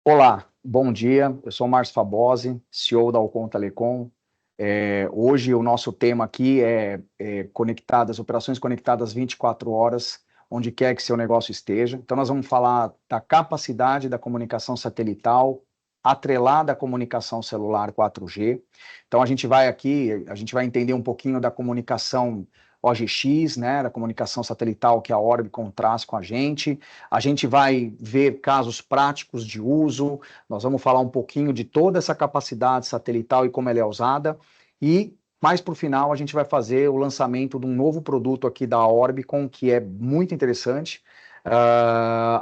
Olá, bom dia. Eu sou o Márcio Fabosi, CEO da Alcon Telecom. Hoje o nosso tema aqui é conectadas, operações conectadas 24 horas, onde quer que seu negócio esteja. Então nós vamos falar da capacidade da comunicação satelital atrelada à comunicação celular 4G. Então a gente vai entender um pouquinho da comunicação OGX, né, da comunicação satelital que a Orbicon traz com a gente. A gente vai ver casos práticos de uso, nós vamos falar um pouquinho de toda essa capacidade satelital e como ela é usada, e mais para o final a gente vai fazer o lançamento de um novo produto aqui da Orbicon, que é muito interessante.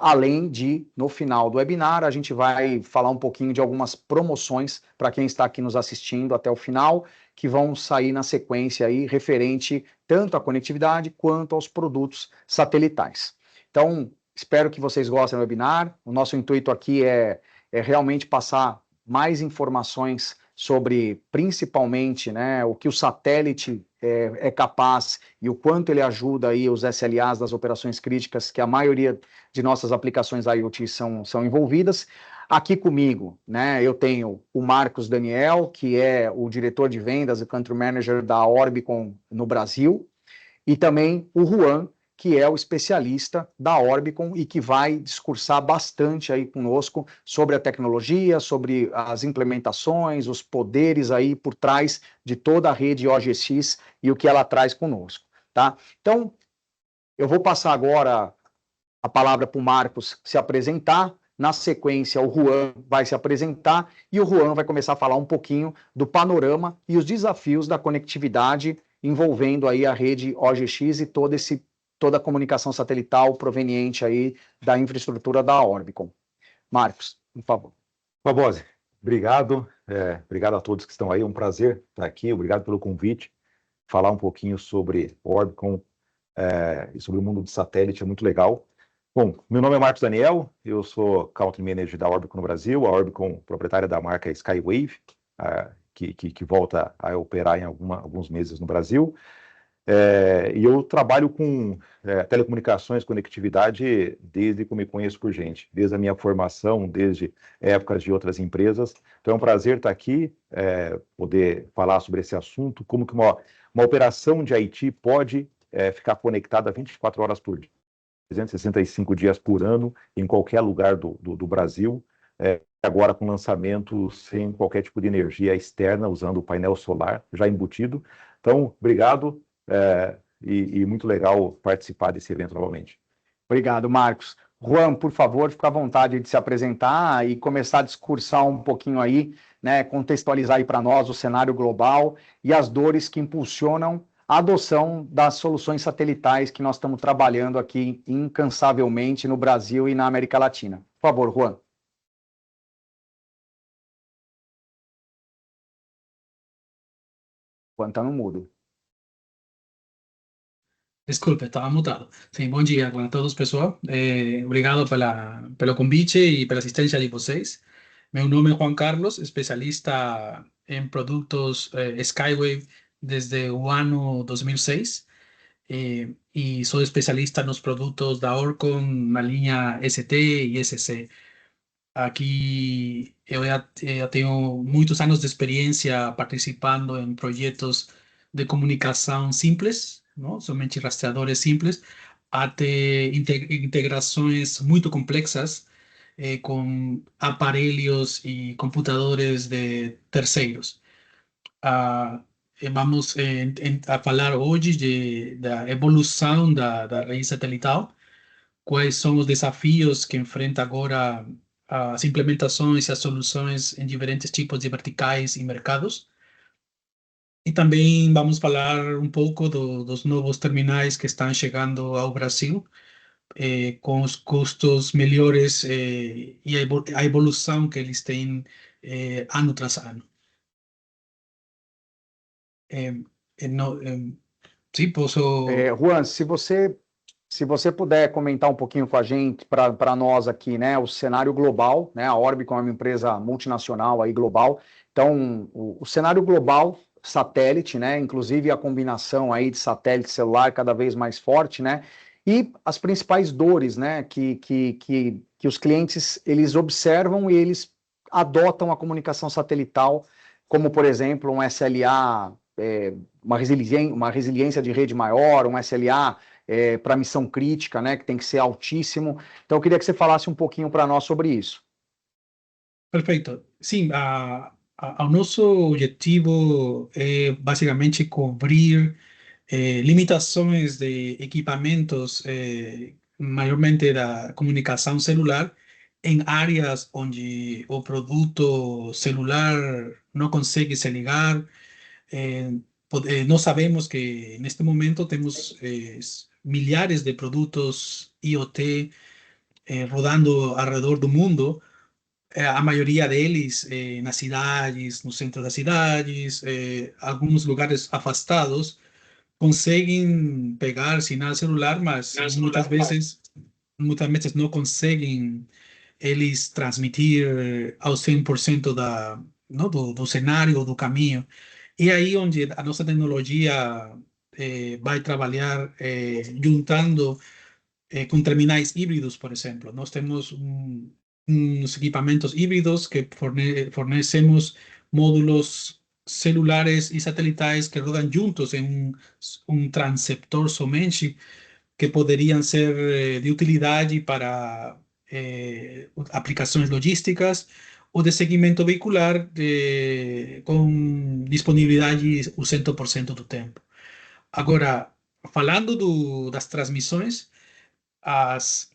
Além de, no final do webinar, a gente vai falar um pouquinho de algumas promoções para quem está aqui nos assistindo até o final, que vão sair na sequência aí, referente tanto à conectividade quanto aos produtos satelitais. Então, espero que vocês gostem do webinar. O nosso intuito aqui é realmente passar mais informações sobre, principalmente, né, o que o satélite é capaz e o quanto ele ajuda aí os SLAs das operações críticas, que a maioria de nossas aplicações IoT são envolvidas. Aqui comigo, né, eu tenho o Marcos Daniel, que é o diretor de vendas e country manager da Orbicon no Brasil, e também o Juan, que é o especialista da Orbicon e que vai discursar bastante aí conosco sobre a tecnologia, sobre as implementações, os poderes aí por trás de toda a rede OGX e o que ela traz conosco, tá? Então, eu vou passar agora a palavra para o Marcos se apresentar. Na sequência, o Juan vai se apresentar e o Juan vai começar a falar um pouquinho do panorama e os desafios da conectividade envolvendo aí a rede OGX e toda a comunicação satelital proveniente aí da infraestrutura da Orbicon. Marcos, por favor. Fabosi, obrigado. Obrigado a todos que estão aí. É um prazer estar aqui. Obrigado pelo convite. Falar um pouquinho sobre Orbicon e sobre o mundo do satélite é muito legal. Bom, meu nome é Marcos Daniel, eu sou Country Manager da Orbicon no Brasil, a Orbicon proprietária da marca Skywave, que volta a operar em alguns meses no Brasil. E eu trabalho com telecomunicações, conectividade, desde que eu me conheço por gente, desde a minha formação, desde épocas de outras empresas. Então é um prazer estar aqui, poder falar sobre esse assunto, como que uma operação de IT pode ficar conectada 24 horas por dia, 365 dias por ano, em qualquer lugar do Brasil, agora com lançamento sem qualquer tipo de energia externa, usando o painel solar já embutido. Então, obrigado. E muito legal participar desse evento novamente. Obrigado, Marcos. Juan, por favor, fica à vontade de se apresentar e começar a discursar um pouquinho aí, né, contextualizar aí para nós o cenário global e as dores que impulsionam a adoção das soluções satelitais que nós estamos trabalhando aqui incansavelmente no Brasil e na América Latina. Por favor, Juan. Juan está no mudo. Desculpe, estava mutado. Sim, bom dia a todos, pessoal. Obrigado pelo convite e pela assistência de vocês. Meu nome é Juan Carlos, especialista em produtos Skywave desde o ano 2006 e sou especialista nos produtos da Orcon na linha ST e SC. Aqui eu já tenho muitos anos de experiência participando em projetos de comunicação simples, não? Somente rastreadores simples, até integrações muito complexas com aparelhos e computadores de terceiros. Vamos a falar hoje da evolução da rede satelital, quais são os desafios que enfrenta agora as implementações e as soluções em diferentes tipos de verticais e mercados. E também vamos falar um pouco dos novos terminais que estão chegando ao Brasil, com os custos melhores e a evolução que eles têm ano tras ano. Sim, posso... Juan, se você puder comentar um pouquinho com a gente, para nós aqui, né, o cenário global, né, a Orbicon é uma empresa multinacional aí, global, então o cenário global, satélite, né, inclusive a combinação aí de satélite e celular cada vez mais forte, né, e as principais dores, né, que que os clientes eles observam e eles adotam a comunicação satelital, como, por exemplo, um SLA, uma resiliência de rede maior, um SLA para missão crítica, né, que tem que ser altíssimo. Então, eu queria que você falasse um pouquinho para nós sobre isso. Perfeito. Sim, o nosso objetivo é basicamente cobrir limitações de equipamentos, maiormente da comunicação celular, em áreas onde o produto celular não consegue se ligar. Nós sabemos que neste momento temos milhares de produtos IoT rodando ao redor do mundo, a maioria deles nas cidades, no centro das cidades, alguns lugares afastados, conseguem pegar sinal celular, mas muitas vezes não conseguem eles transmitir ao 100% não, do cenário, do caminho. E aí onde a nossa tecnologia vai trabalhar juntando com terminais híbridos, por exemplo. Nós temos uns equipamentos híbridos que fornecemos módulos celulares e satelitais que rodam juntos em um transceptor somente, que poderiam ser de utilidade para aplicações logísticas ou de segmento veicular com disponibilidade o 100% do tempo. Agora, falando das transmissões, as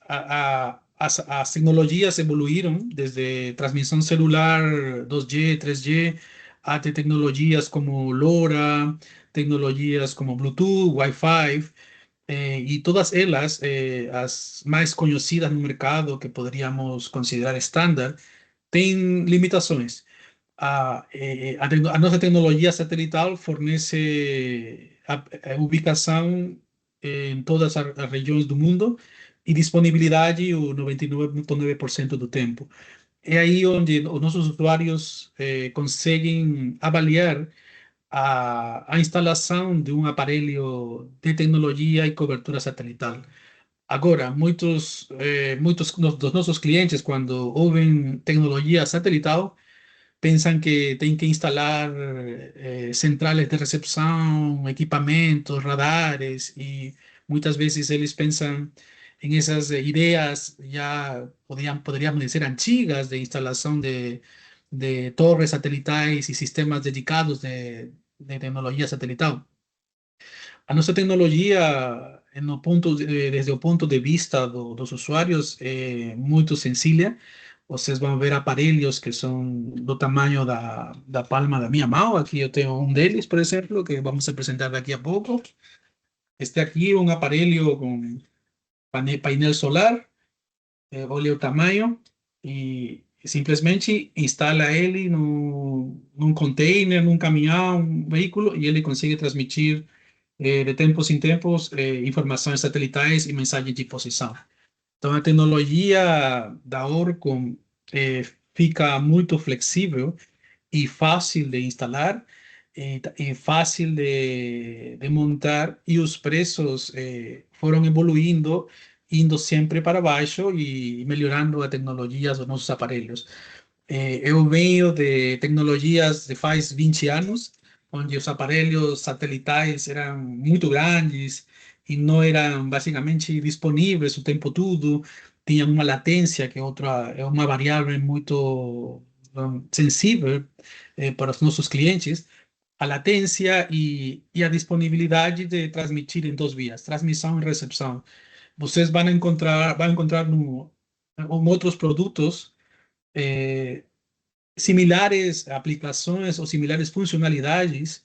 tecnologias evoluíram desde transmissão celular 2G, 3G, até tecnologias como LoRa, tecnologias como Bluetooth, Wi-Fi, e todas elas, as mais conhecidas no mercado, que poderíamos considerar estándar, têm limitações. A nossa tecnologia satelital fornece a ubicação em todas as regiões do mundo e disponibilidade o 99,9% do tempo. É aí onde os nossos usuários conseguem avaliar a instalação de um aparelho de tecnologia e cobertura satelital. Agora, muitos dos nossos clientes, quando ouvem tecnologia satelital, pensam que tem que instalar centrales de recepção, equipamentos, radares, e muitas vezes eles pensam em essas ideias já poderíamos dizer antigas de instalação de torres satelitais e sistemas dedicados de tecnologia satelital. A nossa tecnologia, desde o ponto de vista dos usuários, é muito sencilla. Vocês vão ver aparelhos que são do tamanho da palma da minha mão. Aqui eu tenho um deles, por exemplo, que vamos apresentar daqui a pouco. Este aqui é um aparelho com painel solar, olha o tamanho, e simplesmente instala ele num container, num caminhão, um veículo, e ele consegue transmitir de tempos em tempos informações satelitais e mensagens de posição. Então, a tecnologia da Orcom fica muito flexível e fácil de instalar, e fácil de montar, e os preços foram evoluindo, indo sempre para baixo e melhorando a tecnologia dos nossos aparelhos. Eu venho de tecnologias de faz 20 anos, onde os aparelhos satelitais eram muito grandes e não eram basicamente disponíveis o tempo todo, tinham uma latência, que é uma variável muito sensível para os nossos clientes, a latência e a disponibilidade de transmitir em duas vias, transmissão e recepção. Vocês vão encontrar em outros produtos similares aplicações ou similares funcionalidades,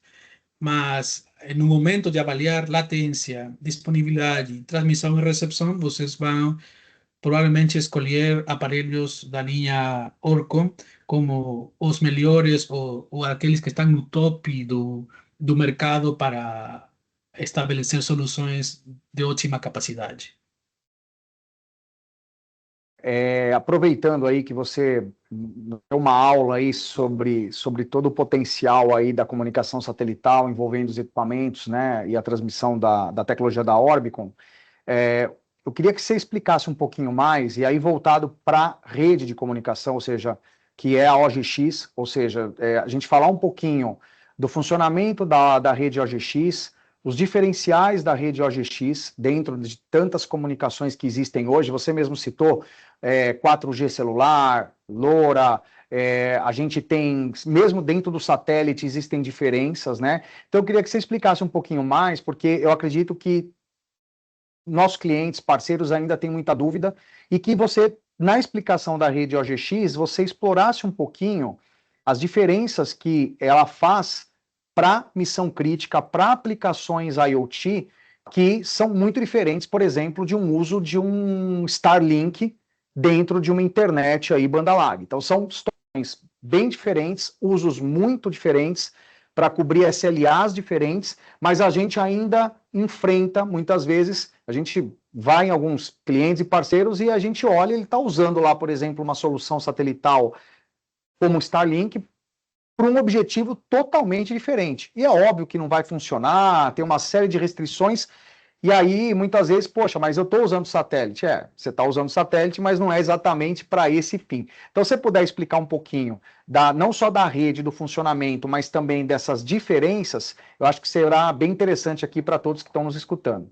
mas no momento de avaliar latência, disponibilidade, transmissão e recepção, vocês vão provavelmente escolher aparelhos da linha Orcom como os melhores ou aqueles que estão no top do mercado para estabelecer soluções de ótima capacidade. Aproveitando aí que você deu uma aula aí sobre todo o potencial aí da comunicação satelital envolvendo os equipamentos, né, e a transmissão da tecnologia da Orbicon, eu queria que você explicasse um pouquinho mais, e aí voltado para a rede de comunicação, ou seja, que é a OGX, ou seja, a gente falar um pouquinho do funcionamento da rede OGX, os diferenciais da rede OGX dentro de tantas comunicações que existem hoje. Você mesmo citou 4G celular, LoRa, a gente tem, mesmo dentro do satélite, existem diferenças, né? Então, eu queria que você explicasse um pouquinho mais, porque eu acredito que nossos clientes, parceiros ainda têm muita dúvida, e que você, na explicação da rede OGX, você explorasse um pouquinho as diferenças que ela faz para missão crítica, para aplicações IoT, que são muito diferentes, por exemplo, de um uso de um Starlink dentro de uma internet aí banda larga. Então, são situações bem diferentes, usos muito diferentes, para cobrir SLAs diferentes, mas a gente ainda enfrenta, muitas vezes, a gente vai em alguns clientes e parceiros e a gente olha, ele está usando lá, por exemplo, uma solução satelital como o Starlink para um objetivo totalmente diferente. E é óbvio que não vai funcionar, tem uma série de restrições, e aí, muitas vezes, poxa, mas eu estou usando satélite. Você está usando satélite, mas não é exatamente para esse fim. Então, se você puder explicar um pouquinho, não só da rede, do funcionamento, mas também dessas diferenças, eu acho que será bem interessante aqui para todos que estão nos escutando.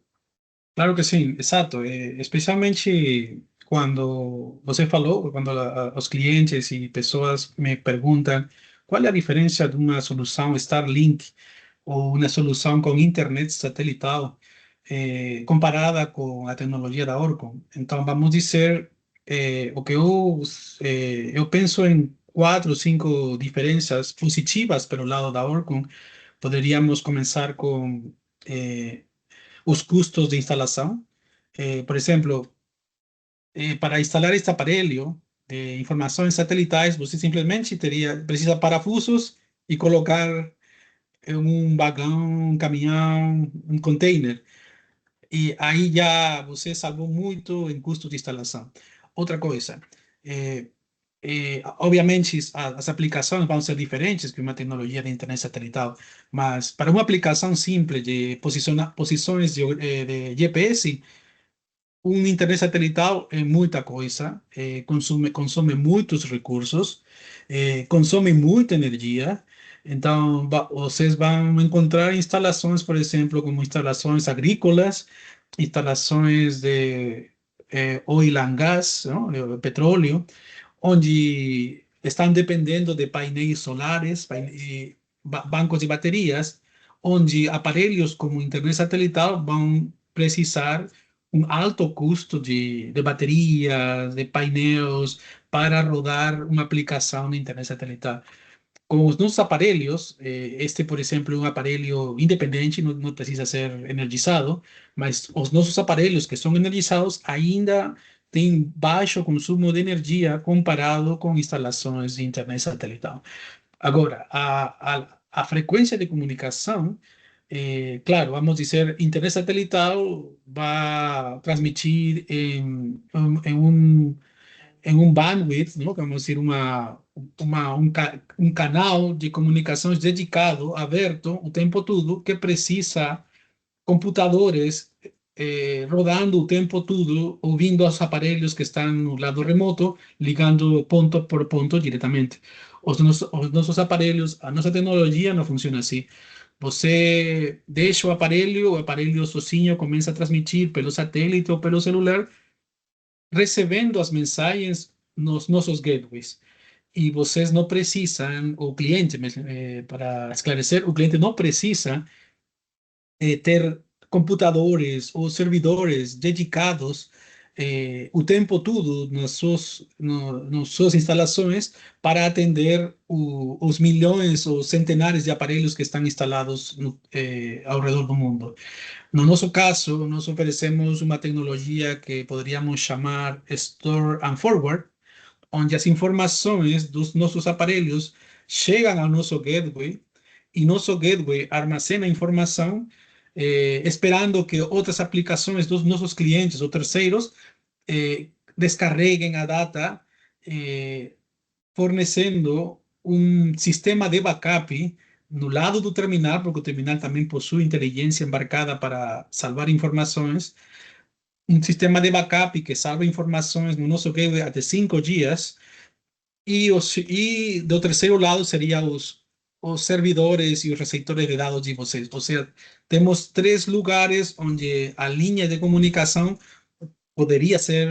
Claro que sim, exato. Especialmente quando você falou, quando os clientes e pessoas me perguntam qual é a diferença de uma solução Starlink ou uma solução com internet satelital comparada com a tecnologia da Orcon. Então, vamos dizer, o que eu penso em 4 ou 5 diferenças positivas pelo lado da Orcon. Poderíamos começar com os custos de instalação. Por exemplo, para instalar este aparelho de informações satelitais, você simplesmente precisa parafusos e colocar em um vagão, um caminhão, um container. E aí já você salvou muito em custo de instalação. Outra coisa, obviamente as aplicações vão ser diferentes que uma tecnologia de internet satelital, mas para uma aplicação simples de posições de GPS, um internet satelital é muita coisa, consome muitos recursos, consome muita energia. Então, vocês vão encontrar instalações, por exemplo, como instalações agrícolas, instalações de oil and gas, não? Petróleo, onde estão dependendo de painéis solares, bancos de baterias, onde aparelhos como internet satelital vão precisar um alto custo de baterias, de painéis, para rodar uma aplicação de internet satelital. Com os nossos aparelhos, por exemplo, é um aparelho independente, não precisa ser energizado, mas os nossos aparelhos que são energizados ainda têm baixo consumo de energia comparado com instalações de internet satelital. Agora, a frequência de comunicação, claro, vamos dizer, internet satelital vai transmitir em um bandwidth, ¿no? Vamos dizer, um canal de comunicações dedicado, aberto, o tempo todo, que precisa computadores rodando o tempo todo, ouvindo os aparelhos que estão no lado remoto, ligando ponto por ponto diretamente. Os nossos aparelhos, a nossa tecnologia não funciona assim. Você deixa o aparelho sozinho começa a transmitir pelo satélite ou pelo celular, recebendo as mensagens nos nossos gateways. E vocês não precisam, o cliente, para esclarecer, o cliente não precisa ter computadores ou servidores dedicados o tempo todo nas suas instalações para atender os milhões ou centenares de aparelhos que estão instalados ao redor do mundo. No nosso caso, nós oferecemos uma tecnologia que poderíamos chamar Store and Forward, onde as informações dos nossos aparelhos chegam ao nosso gateway e nosso gateway armazena a informação, esperando que outras aplicações dos nossos clientes ou terceiros descarreguem a data, fornecendo um sistema de backup no lado do terminal, porque o terminal também possui inteligência embarcada para salvar informações, sistema de backup que salva informações no nosso gateway até 5 dias. E do terceiro lado seria os servidores e os receptores de dados de vocês. Ou seja, temos 3 lugares onde a linha de comunicação poderia ser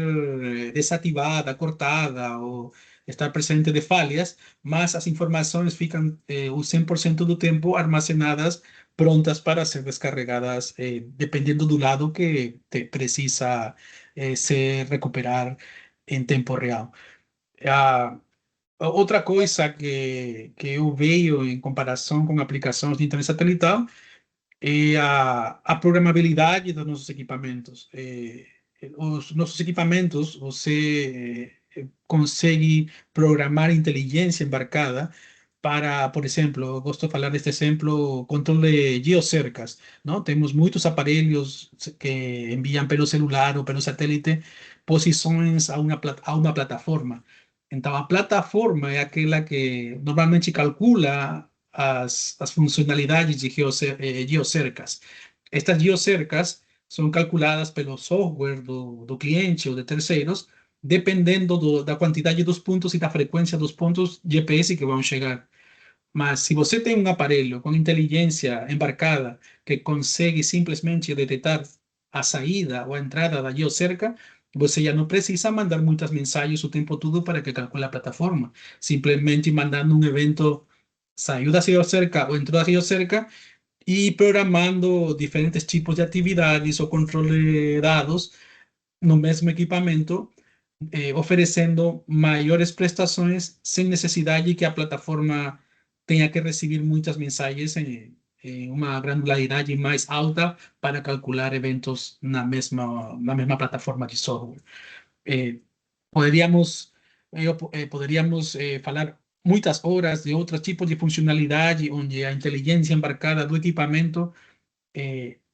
desativada, cortada ou estar presente de falhas, mas as informações ficam o 100% do tempo armazenadas, prontas para ser descarregadas, dependendo do lado que precisa se recuperar em tempo real. Outra coisa que eu vejo em comparação com aplicações de internet satelital é a programabilidade dos nossos equipamentos. Os nossos equipamentos, você consegue programar inteligência embarcada para, por exemplo, eu gosto de falar deste exemplo, controle de geocercas, não? Temos muitos aparelhos que enviam pelo celular ou pelo satélite posições a uma plataforma. Então, a plataforma é aquela que normalmente calcula as funcionalidades de geocercas. Estas geocercas são calculadas pelo software do cliente ou de terceiros, dependendo da quantidade dos pontos e da frequência dos pontos GPS que vão chegar. Mas se você tem um aparelho com inteligência embarcada que consegue simplesmente detectar a saída ou a entrada da geocerca, você já não precisa mandar muitas mensagens o tempo todo para que calcule a plataforma. Simplesmente mandando um evento saiu da geocerca ou entrou da geocerca e programando diferentes tipos de atividades ou controle de dados no mesmo equipamento, oferecendo maiores prestações sem necessidade que a plataforma tenha que receber muitas mensagens em uma granularidade mais alta para calcular eventos na mesma plataforma de software. Poderíamos falar muitas horas de outros tipos de funcionalidade onde a inteligência embarcada do equipamento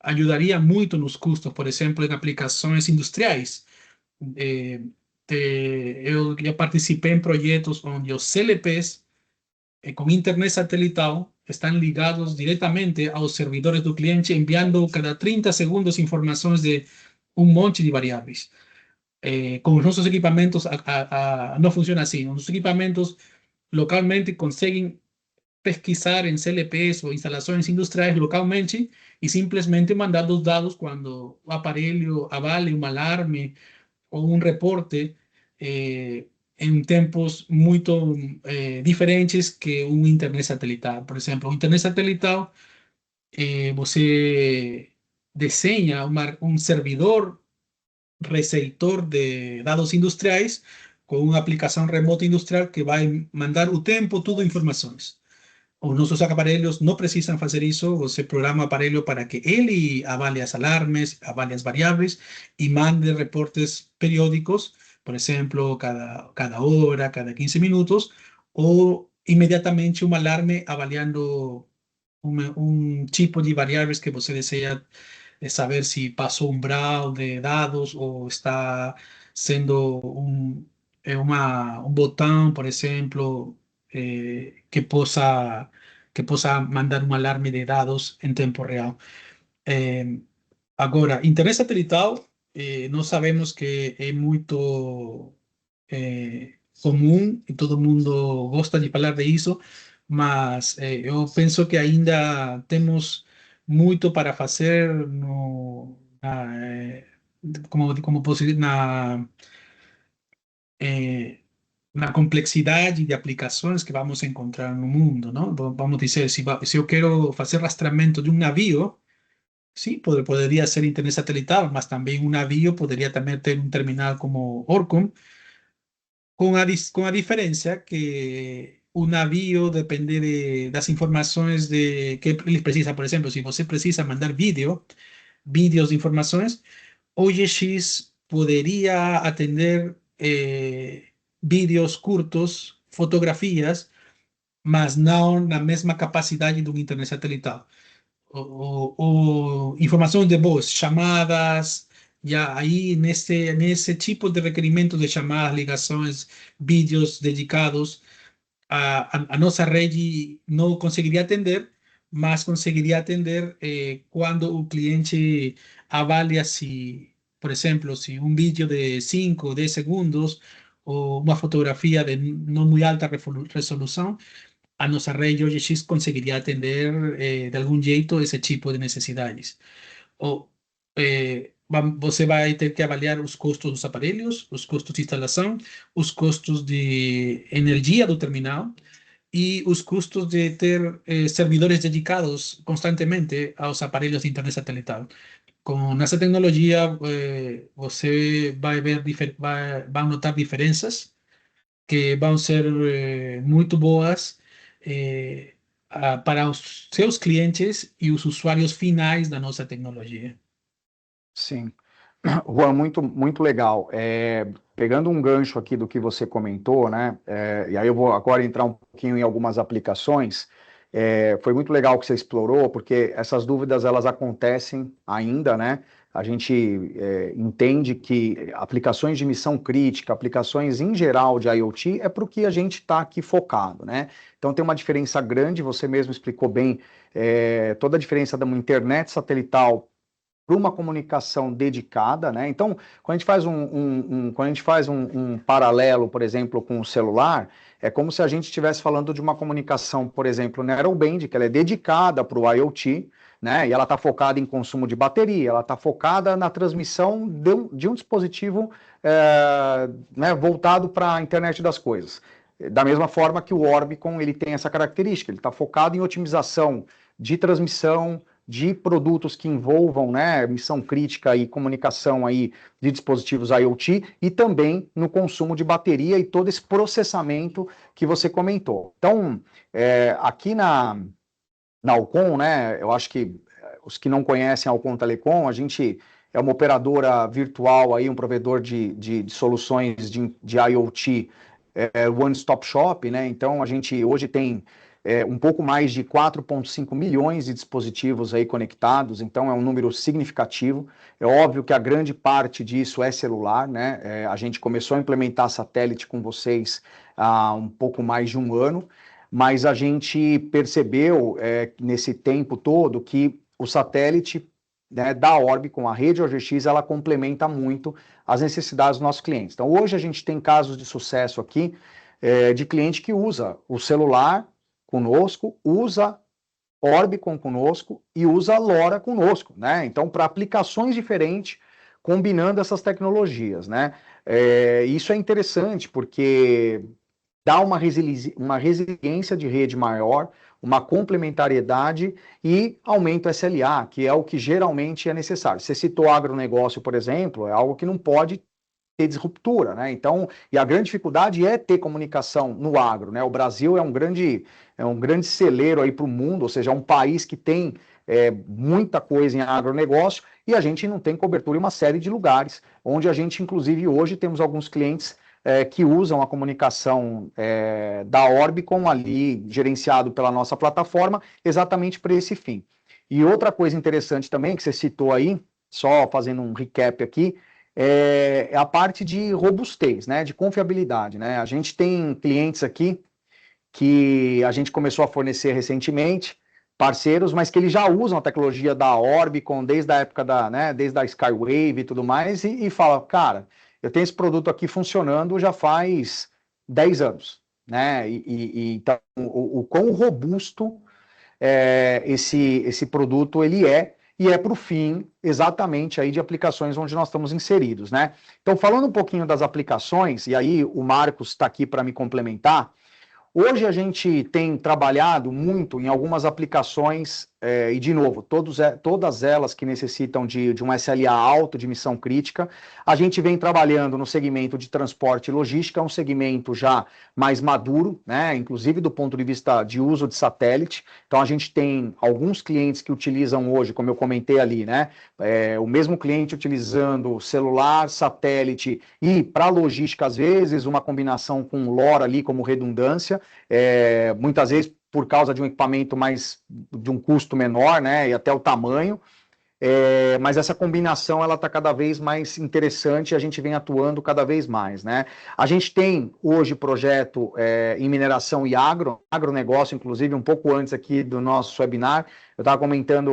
ajudaria muito nos custos, por exemplo, em aplicações industriais. Eu já participei em projetos onde os CLPs com internet satelital estão ligados diretamente aos servidores do cliente, enviando cada 30 segundos informações de um monte de variáveis. Com os nossos equipamentos não funciona assim. Os equipamentos localmente conseguem pesquisar em CLPs ou instalações industriais localmente e simplesmente mandar os dados quando o aparelho avale um alarme ou um reporte em tempos muito diferentes que um internet satelital. Por exemplo, o internet satelital, você desenha um servidor receptor de dados industriais com uma aplicação remota industrial que vai mandar o tempo todo informações. Os nossos aparelhos não precisam fazer isso. Você programa o aparelho para que ele avale as alarmes, avale as variáveis e mande reportes periódicos, por exemplo, cada hora, cada 15 minutos, ou imediatamente um alarme avaliando um tipo de variáveis que você deseja saber se passou um umbral de dados ou está sendo um botão, por exemplo, que possa mandar um alarme de dados em tempo real. Agora, internet satelital, nós sabemos que é muito comum e todo mundo gosta de falar disso, mas eu penso que ainda temos muito para fazer como posso dizer, na complexidade de aplicações que vamos encontrar no mundo, não? Vamos dizer, se eu quero fazer rastreamento de um navio, sim, poderia ser internet satelital, mas também um navio poderia também ter um terminal como Orcom, com a diferença que o navio depende das informações que ele precisa. Por exemplo, se você precisa mandar vídeos de informações, o OGX poderia atender vídeos curtos, fotografias, mas não na mesma capacidade de um internet satelital. Informações de voz, chamadas, já aí nesse tipo de requerimento de chamadas, ligações, vídeos dedicados, a nossa rede não conseguiria atender, mas conseguiria atender quando o cliente avalia se Por exemplo, se um vídeo de 5 ou 10 segundos ou uma fotografia de não muito alta resolução, a nossa rede OGX conseguiria atender de algum jeito esse tipo de necessidades. Ou, você vai ter que avaliar os custos dos aparelhos, os custos de instalação, os custos de energia do terminal e os custos de ter servidores dedicados constantemente aos aparelhos de internet satelital. Com essa tecnologia, você vai ver, vai notar diferenças que vão ser muito boas para os seus clientes e os usuários finais da nossa tecnologia. Sim. Juan, muito legal. Pegando um gancho aqui do que você comentou, né? E aí eu vou agora entrar um pouquinho em algumas aplicações. Foi muito legal que você explorou, porque essas dúvidas elas acontecem ainda, né? A gente entende que aplicações de missão crítica, aplicações em geral de IoT, é para o que a gente está aqui focado, né? Então tem uma diferença grande, você mesmo explicou bem toda a diferença de uma internet satelital para uma comunicação dedicada, né? Então, quando a gente faz um paralelo, por exemplo, com o celular, é como se a gente estivesse falando de uma comunicação, por exemplo, narrowband, que ela é dedicada para o IoT, né? E ela está focada em consumo de bateria, ela está focada na transmissão de um dispositivo né, voltado para a internet das coisas. Da mesma forma que o Orbicon ele tem essa característica, ele está focado em otimização de transmissão, de produtos que envolvam, né, missão crítica e comunicação aí de dispositivos IoT e também no consumo de bateria e todo esse processamento que você comentou. Então, aqui na Alcon, né, eu acho que os que não conhecem a Alcon Telecom, a gente é uma operadora virtual aí, um provedor de soluções de IoT, One Stop Shop, né, então a gente hoje tem um pouco mais de 4,5 milhões de dispositivos aí conectados, então é um número significativo. É óbvio que a grande parte disso é celular, né? A gente começou a implementar satélite com vocês há um pouco mais de um ano, mas a gente percebeu nesse tempo todo que o satélite, né, da Orbi com a rede OGX, ela complementa muito as necessidades dos nossos clientes. Então hoje a gente tem casos de sucesso aqui de cliente que usa o celular conosco, usa Orbicon conosco e usa LoRa conosco, né? Então, para aplicações diferentes, combinando essas tecnologias, né? Isso é interessante porque dá uma resiliência de rede maior, uma complementariedade e aumenta o SLA, que é o que geralmente é necessário. Você citou agronegócio, por exemplo, é algo que não pode ter disruptura, né? Então, e a grande dificuldade é ter comunicação no agro, né? O Brasil é um grande celeiro aí para o mundo, ou seja, é um país que tem muita coisa em agronegócio e a gente não tem cobertura em uma série de lugares, onde a gente, inclusive, hoje temos alguns clientes que usam a comunicação da Orbicon ali, gerenciado pela nossa plataforma, exatamente para esse fim. E outra coisa interessante também, que você citou aí, só fazendo um recap aqui, é a parte de robustez, né, de confiabilidade, né? A gente tem clientes aqui que a gente começou a fornecer recentemente, parceiros, mas que eles já usam a tecnologia da Orbicon desde a época desde a Skywave e tudo mais, e fala, cara, eu tenho esse produto aqui funcionando já faz 10 anos, né? Então, o quão robusto esse produto ele e é para o fim exatamente aí de aplicações onde nós estamos inseridos, né? Então, falando um pouquinho das aplicações, e aí o Marcos está aqui para me complementar, hoje a gente tem trabalhado muito em algumas aplicações, e de novo, todas elas que necessitam de um SLA alto, de missão crítica. A gente vem trabalhando no segmento de transporte e logística, um segmento já mais maduro, né? Inclusive do ponto de vista de uso de satélite. Então a gente tem alguns clientes que utilizam hoje, como eu comentei ali, né? O mesmo cliente utilizando celular, satélite e para logística, às vezes, uma combinação com LoRa ali como redundância. Muitas vezes por causa de um equipamento de um custo menor, né, e até o tamanho, mas essa combinação ela está cada vez mais interessante e a gente vem atuando cada vez mais, né? A gente tem hoje projeto em mineração e agronegócio, inclusive um pouco antes aqui do nosso webinar, eu estava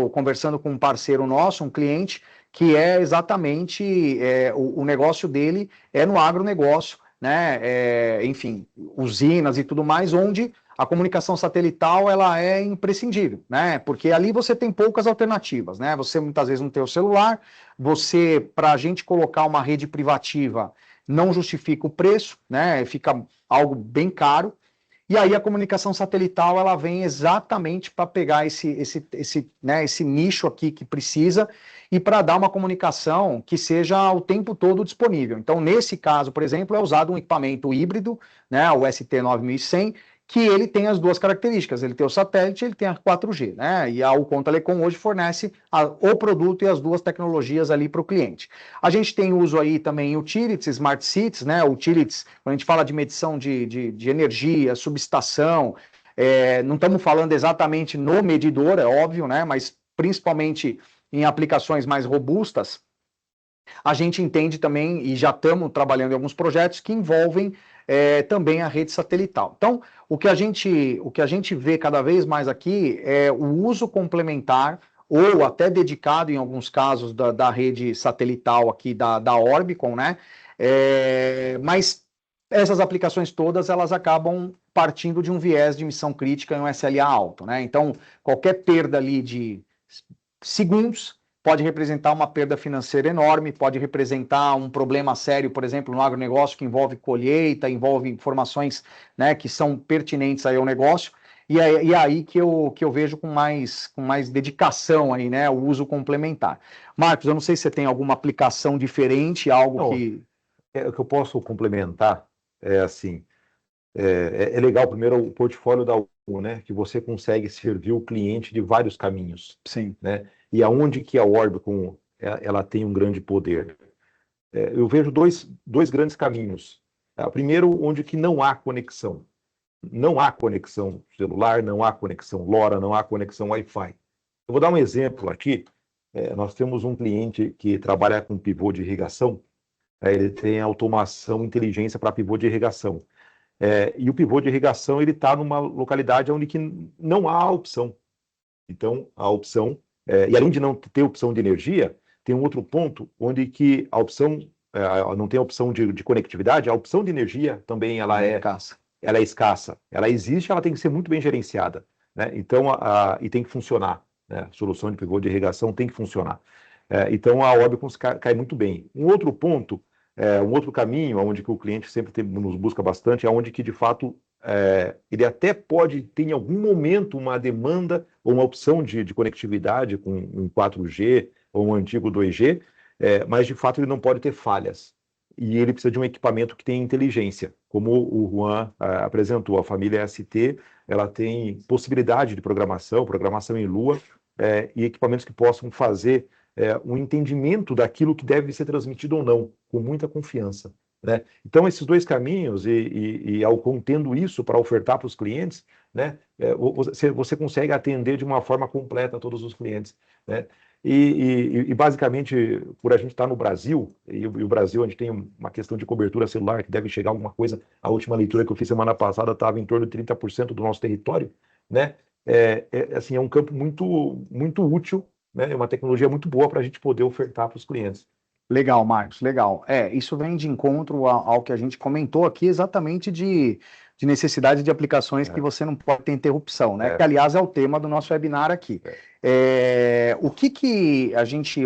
conversando com um parceiro nosso, um cliente, que é exatamente o negócio dele é no agronegócio, né? Enfim, usinas e tudo mais, onde a comunicação satelital ela é imprescindível, né? Porque ali você tem poucas alternativas, né? Você muitas vezes não tem o celular, você, para a gente colocar uma rede privativa, não justifica o preço, né? Fica algo bem caro. E aí a comunicação satelital ela vem exatamente para pegar esse nicho aqui que precisa e para dar uma comunicação que seja o tempo todo disponível. Então, nesse caso, por exemplo, é usado um equipamento híbrido, né, o ST9100, que ele tem as duas características, ele tem o satélite e ele tem a 4G, né? E a Alcon Telecom hoje fornece o produto e as duas tecnologias ali para o cliente. A gente tem uso aí também utilities, smart cities, né? Utilities, quando a gente fala de medição de energia, subestação, não estamos falando exatamente no medidor, é óbvio, né? Mas principalmente em aplicações mais robustas, a gente entende também, e já estamos trabalhando em alguns projetos que envolvem também a rede satelital. Então, o que a gente vê cada vez mais aqui é o uso complementar ou até dedicado, em alguns casos, da rede satelital aqui da Orbicon, né? Mas essas aplicações todas, elas acabam partindo de um viés de missão crítica em um SLA alto, né? Então, qualquer perda ali de segundos pode representar uma perda financeira enorme, pode representar um problema sério, por exemplo, no agronegócio, que envolve colheita, envolve informações, né, que são pertinentes aí ao negócio, e é aí que eu vejo com mais dedicação aí, né, o uso complementar. Marcos, eu não sei se você tem alguma aplicação diferente, algo Não, que... O que eu posso complementar é assim, é legal, primeiro, o portfólio da U, né, que você consegue servir o cliente de vários caminhos, Sim. né, e aonde que a Orbicon ela tem um grande poder. Eu vejo dois grandes caminhos. Primeiro, onde que não há conexão. Não há conexão celular, não há conexão LoRa, não há conexão Wi-Fi. Eu vou dar um exemplo aqui. Nós temos um cliente que trabalha com pivô de irrigação. Ele tem automação, inteligência para pivô de irrigação. E o pivô de irrigação ele está numa localidade onde que não há opção. Então, a opção, e além de não ter opção de energia, tem um outro ponto onde que a opção, não tem a opção de conectividade, a opção de energia também ela é escassa. Ela existe, ela tem que ser muito bem gerenciada, né? Então, e tem que funcionar, né? A solução de pivô de irrigação tem que funcionar. Então, a Orbicon cai muito bem. Um outro ponto, um outro caminho, onde que o cliente sempre nos busca bastante, é onde que, de fato, ele até pode ter em algum momento uma demanda ou uma opção de conectividade com um 4G ou um antigo 2G, mas de fato ele não pode ter falhas. E ele precisa de um equipamento que tenha inteligência, como o Juan apresentou. A família ST ela tem possibilidade de programação em Lua, e equipamentos que possam fazer um entendimento daquilo que deve ser transmitido ou não, com muita confiança, né? Então, esses dois caminhos, e ao contendo isso para ofertar para os clientes, né, você consegue atender de uma forma completa a todos os clientes, né? E basicamente, por a gente estar no Brasil, e o Brasil, a gente tem uma questão de cobertura celular que deve chegar alguma coisa, a última leitura que eu fiz semana passada estava em torno de 30% do nosso território, né? Assim, é um campo muito, muito útil, né? É uma tecnologia muito boa para a gente poder ofertar para os clientes. Legal, Marcos, legal. Isso vem de encontro ao que a gente comentou aqui, exatamente de necessidade de aplicações que você não pode ter interrupção, né? Que, aliás, é o tema do nosso webinar aqui. Eu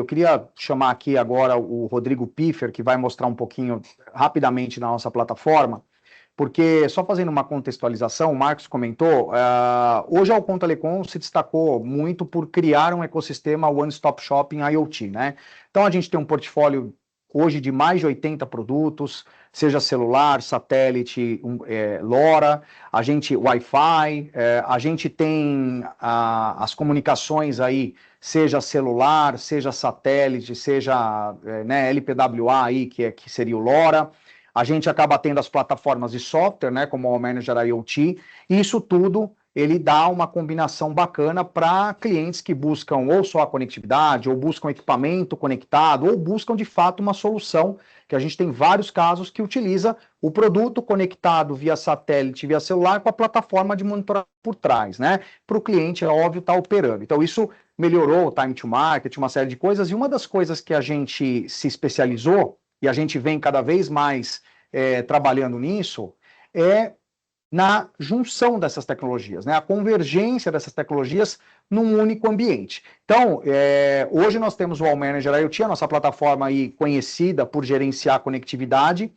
queria chamar aqui agora o Rodrigo Piffer, que vai mostrar um pouquinho rapidamente na nossa plataforma, porque, só fazendo uma contextualização, o Marcos comentou, hoje a Alcon Telecom se destacou muito por criar um ecossistema one-stop shop em IoT, né? Então, a gente tem um portfólio hoje de mais de 80 produtos, seja celular, satélite, LoRa, a gente Wi-Fi, a gente tem as comunicações aí, seja celular, seja satélite, seja né, LPWA aí, que seria o LoRa. A gente acaba tendo as plataformas de software, né, como o Manager IoT, e isso tudo ele dá uma combinação bacana para clientes que buscam ou só a conectividade, ou buscam equipamento conectado, ou buscam de fato uma solução que a gente tem vários casos que utiliza o produto conectado via satélite, via celular, com a plataforma de monitoramento por trás, né? Para o cliente, é óbvio, estar operando. Então, isso melhorou o time to market, uma série de coisas, e uma das coisas que a gente se especializou, e a gente vem cada vez mais trabalhando nisso, é na junção dessas tecnologias, né? A convergência dessas tecnologias num único ambiente. Então, hoje nós temos o All Manager IoT, a nossa plataforma aí conhecida por gerenciar conectividade,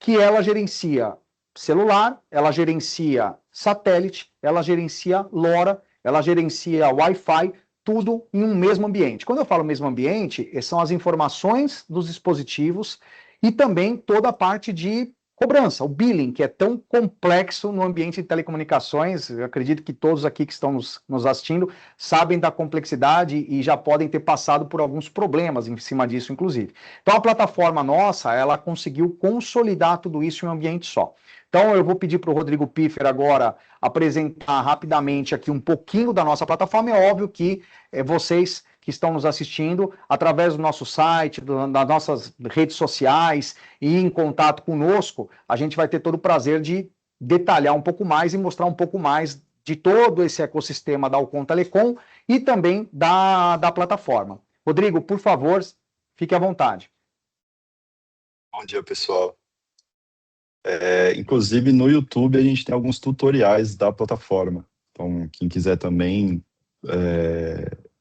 que ela gerencia celular, ela gerencia satélite, ela gerencia LoRa, ela gerencia Wi-Fi, tudo em um mesmo ambiente. Quando eu falo mesmo ambiente, são as informações dos dispositivos e também toda a parte de cobrança, o billing, que é tão complexo no ambiente de telecomunicações. Eu acredito que todos aqui que estão nos assistindo sabem da complexidade e já podem ter passado por alguns problemas em cima disso, inclusive. Então, a plataforma nossa, ela conseguiu consolidar tudo isso em um ambiente só. Então, eu vou pedir para o Rodrigo Piffer agora apresentar rapidamente aqui um pouquinho da nossa plataforma. É óbvio que vocês que estão nos assistindo, através do nosso site, das nossas redes sociais e em contato conosco, a gente vai ter todo o prazer de detalhar um pouco mais e mostrar um pouco mais de todo esse ecossistema da Alcon Telecom e também da plataforma. Rodrigo, por favor, fique à vontade. Bom dia, pessoal. Inclusive, no YouTube, a gente tem alguns tutoriais da plataforma. Então, quem quiser também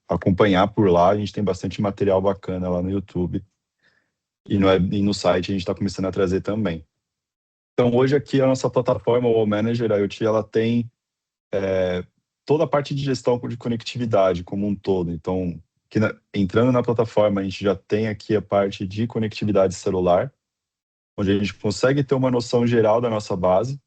acompanhar por lá, a gente tem bastante material bacana lá no YouTube. E no site a gente está começando a trazer também. Então, hoje aqui a nossa plataforma, o All Manager IoT, ela tem toda a parte de gestão de conectividade como um todo. Então, entrando na plataforma, a gente já tem aqui a parte de conectividade celular, onde a gente consegue ter uma noção geral da nossa base,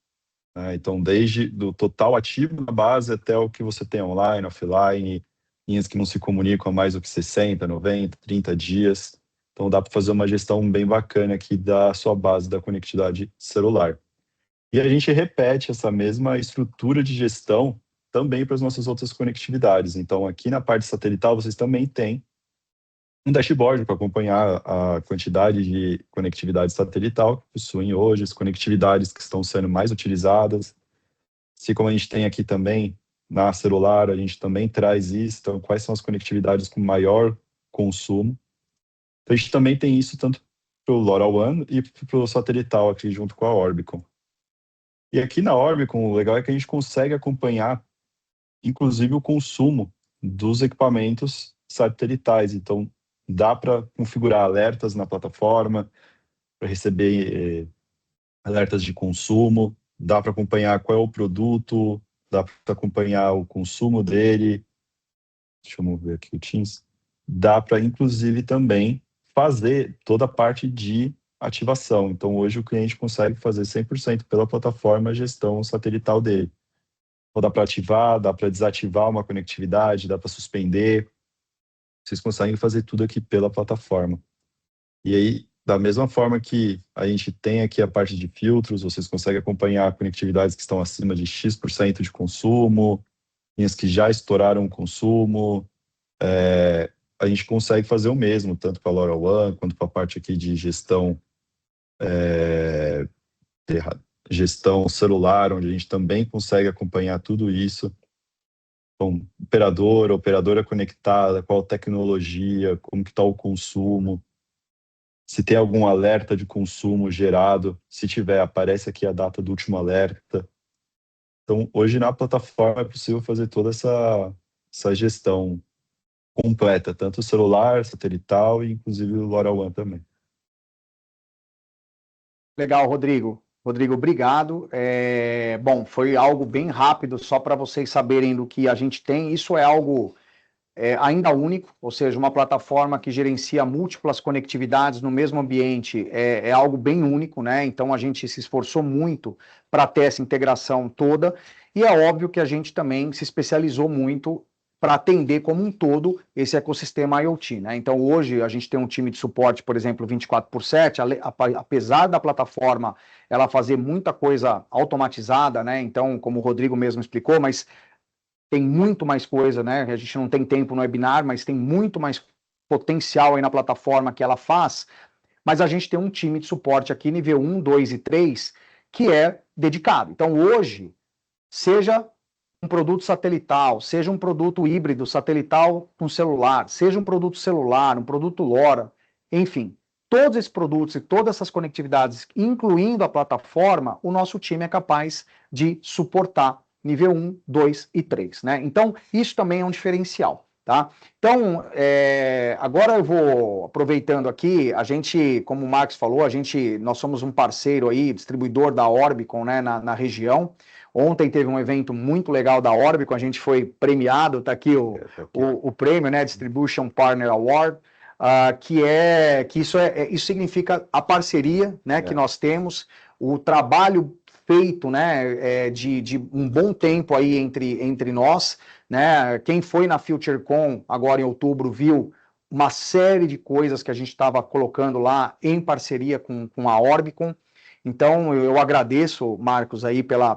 né? Então, desde do total ativo da base até o que você tem online, offline, linhas que não se comunicam há mais do que 60, 90, 30 dias. Então, dá para fazer uma gestão bem bacana aqui da sua base da conectividade celular. E a gente repete essa mesma estrutura de gestão também para as nossas outras conectividades. Então, aqui na parte satelital, vocês também têm um dashboard para acompanhar a quantidade de conectividade satelital que possuem hoje, as conectividades que estão sendo mais utilizadas. Assim como a gente tem aqui também na celular, a gente também traz isso. Então, quais são as conectividades com maior consumo? Então, a gente também tem isso tanto para o LoRaWAN e para o satelital aqui junto com a Orbicon. E aqui na Orbicon, o legal é que a gente consegue acompanhar, inclusive, o consumo dos equipamentos satelitais. Então, dá para configurar alertas na plataforma, para receber alertas de consumo, dá para acompanhar qual é o produto, dá para acompanhar o consumo dele. Deixa eu ver aqui o Teams. Dá para, inclusive, também fazer toda a parte de ativação. Então, hoje o cliente consegue fazer 100% pela plataforma a gestão satelital dele. Então, dá para ativar, dá para desativar uma conectividade, dá para suspender. Vocês conseguem fazer tudo aqui pela plataforma. E aí, da mesma forma que a gente tem aqui a parte de filtros, vocês conseguem acompanhar conectividades que estão acima de X% de consumo, linhas que já estouraram o consumo. A gente consegue fazer o mesmo, tanto para a LoRaWAN, quanto para a parte aqui de gestão celular, onde a gente também consegue acompanhar tudo isso. Então, operadora conectada, qual tecnologia, como que está o consumo, se tem algum alerta de consumo gerado, se tiver, aparece aqui a data do último alerta. Então, hoje na plataforma é possível fazer toda essa gestão completa, tanto celular, satelital e inclusive o LoRaWAN também. Legal, Rodrigo. Rodrigo, obrigado. Bom, foi algo bem rápido, só para vocês saberem do que a gente tem. Isso é algo ainda único, ou seja, uma plataforma que gerencia múltiplas conectividades no mesmo ambiente, é algo bem único, né? Então a gente se esforçou muito para ter essa integração toda, e é óbvio que a gente também se especializou muito para atender como um todo esse ecossistema IoT, né? Então hoje a gente tem um time de suporte, por exemplo, 24/7, apesar da plataforma ela fazer muita coisa automatizada, né? Então, como o Rodrigo mesmo explicou, mas tem muito mais coisa, né? A gente não tem tempo no webinar, mas tem muito mais potencial aí na plataforma que ela faz. mas a gente tem um time de suporte aqui, nível 1, 2 e 3, que é dedicado. Então, hoje, seja um produto satelital, seja um produto híbrido satelital com celular, seja um produto celular, um produto LoRa, enfim, todos esses produtos e todas essas conectividades, incluindo a plataforma, o nosso time é capaz de suportar nível 1, 2 e 3, né? Então, isso também é um diferencial, tá? Então, agora eu vou, aproveitando aqui, a gente, como o Marcos falou, nós somos um parceiro aí, distribuidor da Orbicon, né, na região. Ontem teve um evento muito legal da Orbicon, a gente foi premiado, tá aqui o prêmio, né, Distribution Partner Award, isso significa a parceria, né, que nós temos, o trabalho feito, né, de um bom tempo aí entre nós, né, quem foi na FutureCon agora em outubro viu uma série de coisas que a gente estava colocando lá em parceria com a Orbicon. Então, eu agradeço, Marcos, aí pela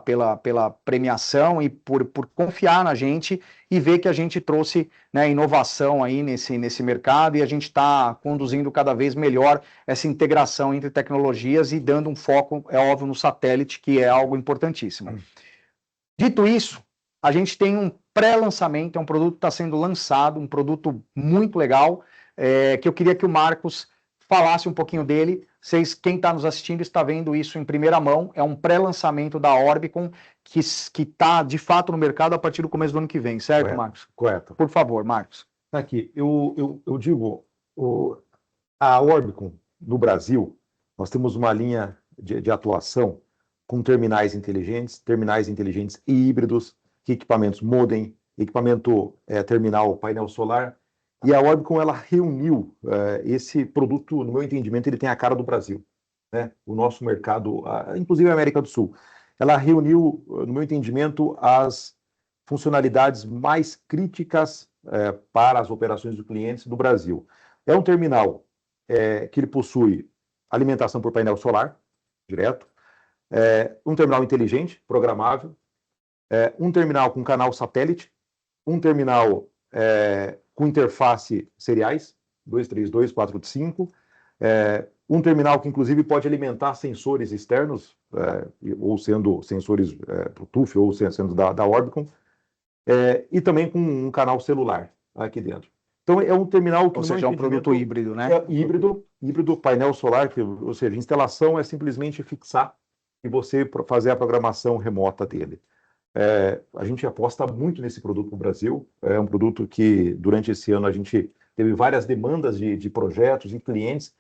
premiação e por confiar na gente e ver que a gente trouxe, né, inovação aí nesse mercado e a gente está conduzindo cada vez melhor essa integração entre tecnologias e dando um foco, é óbvio, no satélite, que é algo importantíssimo. Dito isso, a gente tem um pré-lançamento, é um produto que está sendo lançado, um produto muito legal, que eu queria que o Marcos falasse um pouquinho dele. Quem está nos assistindo está vendo isso em primeira mão, é um pré-lançamento da Orbicon que está, de fato, no mercado a partir do começo do ano que vem, certo, Correto, Marcos? correto. Por favor, Marcos. Tá aqui, eu digo, a Orbicon, no Brasil, nós temos uma linha de atuação com terminais inteligentes e híbridos, equipamentos modem, equipamento terminal, painel solar, e a Orbicon, ela reuniu esse produto, no meu entendimento, ele tem a cara do Brasil, né? O nosso mercado, inclusive a América do Sul. Ela reuniu, no meu entendimento, as funcionalidades mais críticas para as operações dos clientes do Brasil. É um terminal que ele possui alimentação por painel solar, direto, um terminal inteligente, programável, um terminal com canal satélite, um terminal com interface seriais, 232, 485, um terminal que inclusive pode alimentar sensores externos, ou sendo sensores Bluetooth, ou sendo da Orbicon, e também com um canal celular aqui dentro. Então é um terminal que... Ou seja, é um produto híbrido, né? Híbrido, painel solar, ou seja, instalação é simplesmente fixar e você fazer a programação remota dele. A gente aposta muito nesse produto no Brasil, é um produto que durante esse ano a gente teve várias demandas de projetos e clientes,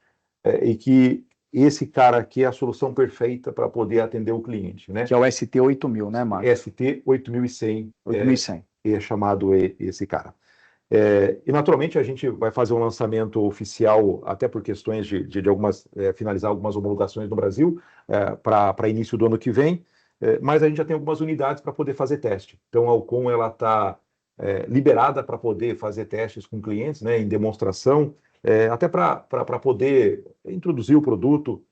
e que esse cara aqui é a solução perfeita para poder atender o cliente, né? Que é o ST8000, né, Marcos? ST8100. 8100. É chamado esse cara. E naturalmente a gente vai fazer um lançamento oficial, até por questões de algumas, finalizar algumas homologações no Brasil, para início do ano que vem, mas a gente já tem algumas unidades para poder fazer teste. Então a Alcon está liberada para poder fazer testes com clientes, né, em demonstração, até para poder introduzir o produto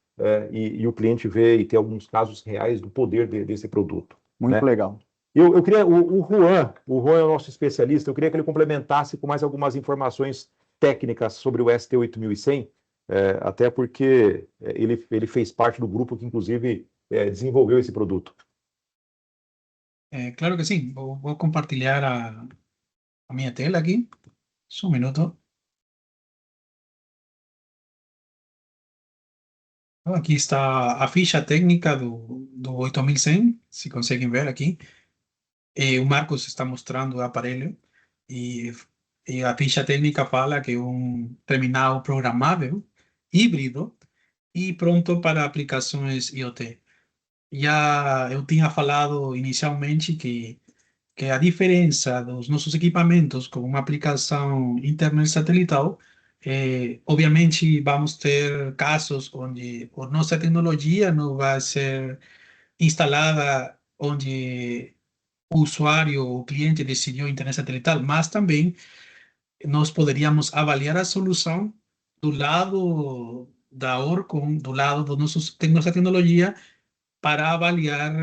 e o cliente ver e ter alguns casos reais do poder desse produto. Muito né? legal. Eu queria, o Juan é o nosso especialista, eu queria que ele complementasse com mais algumas informações técnicas sobre o ST8100, até porque ele fez parte do grupo que, inclusive, desenvolveu esse produto. Claro que sim, vou compartilhar a minha tela aqui, só um minuto. Então, aqui está a ficha técnica do 8100, se conseguem ver aqui. O Marcos está mostrando o aparelho e a ficha técnica fala que é um terminal programável, híbrido e pronto para aplicações IoT. Já eu tinha falado inicialmente que a diferença dos nossos equipamentos com uma aplicação internet satelital, obviamente vamos ter casos onde a nossa tecnologia não vai ser instalada onde o usuário, o cliente decidiu internet satelital, mas também nós poderíamos avaliar a solução do lado da Orcon, do lado da nossa tecnologia, para avaliar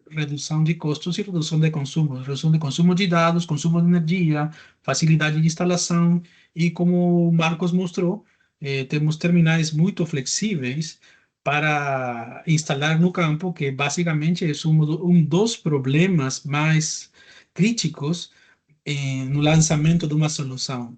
redução de custos e redução de consumo de dados, consumo de energia, facilidade de instalação e, como o Marcos mostrou, temos terminais muito flexíveis para instalar no campo, que basicamente é dos problemas mais críticos no lançamento de uma solução.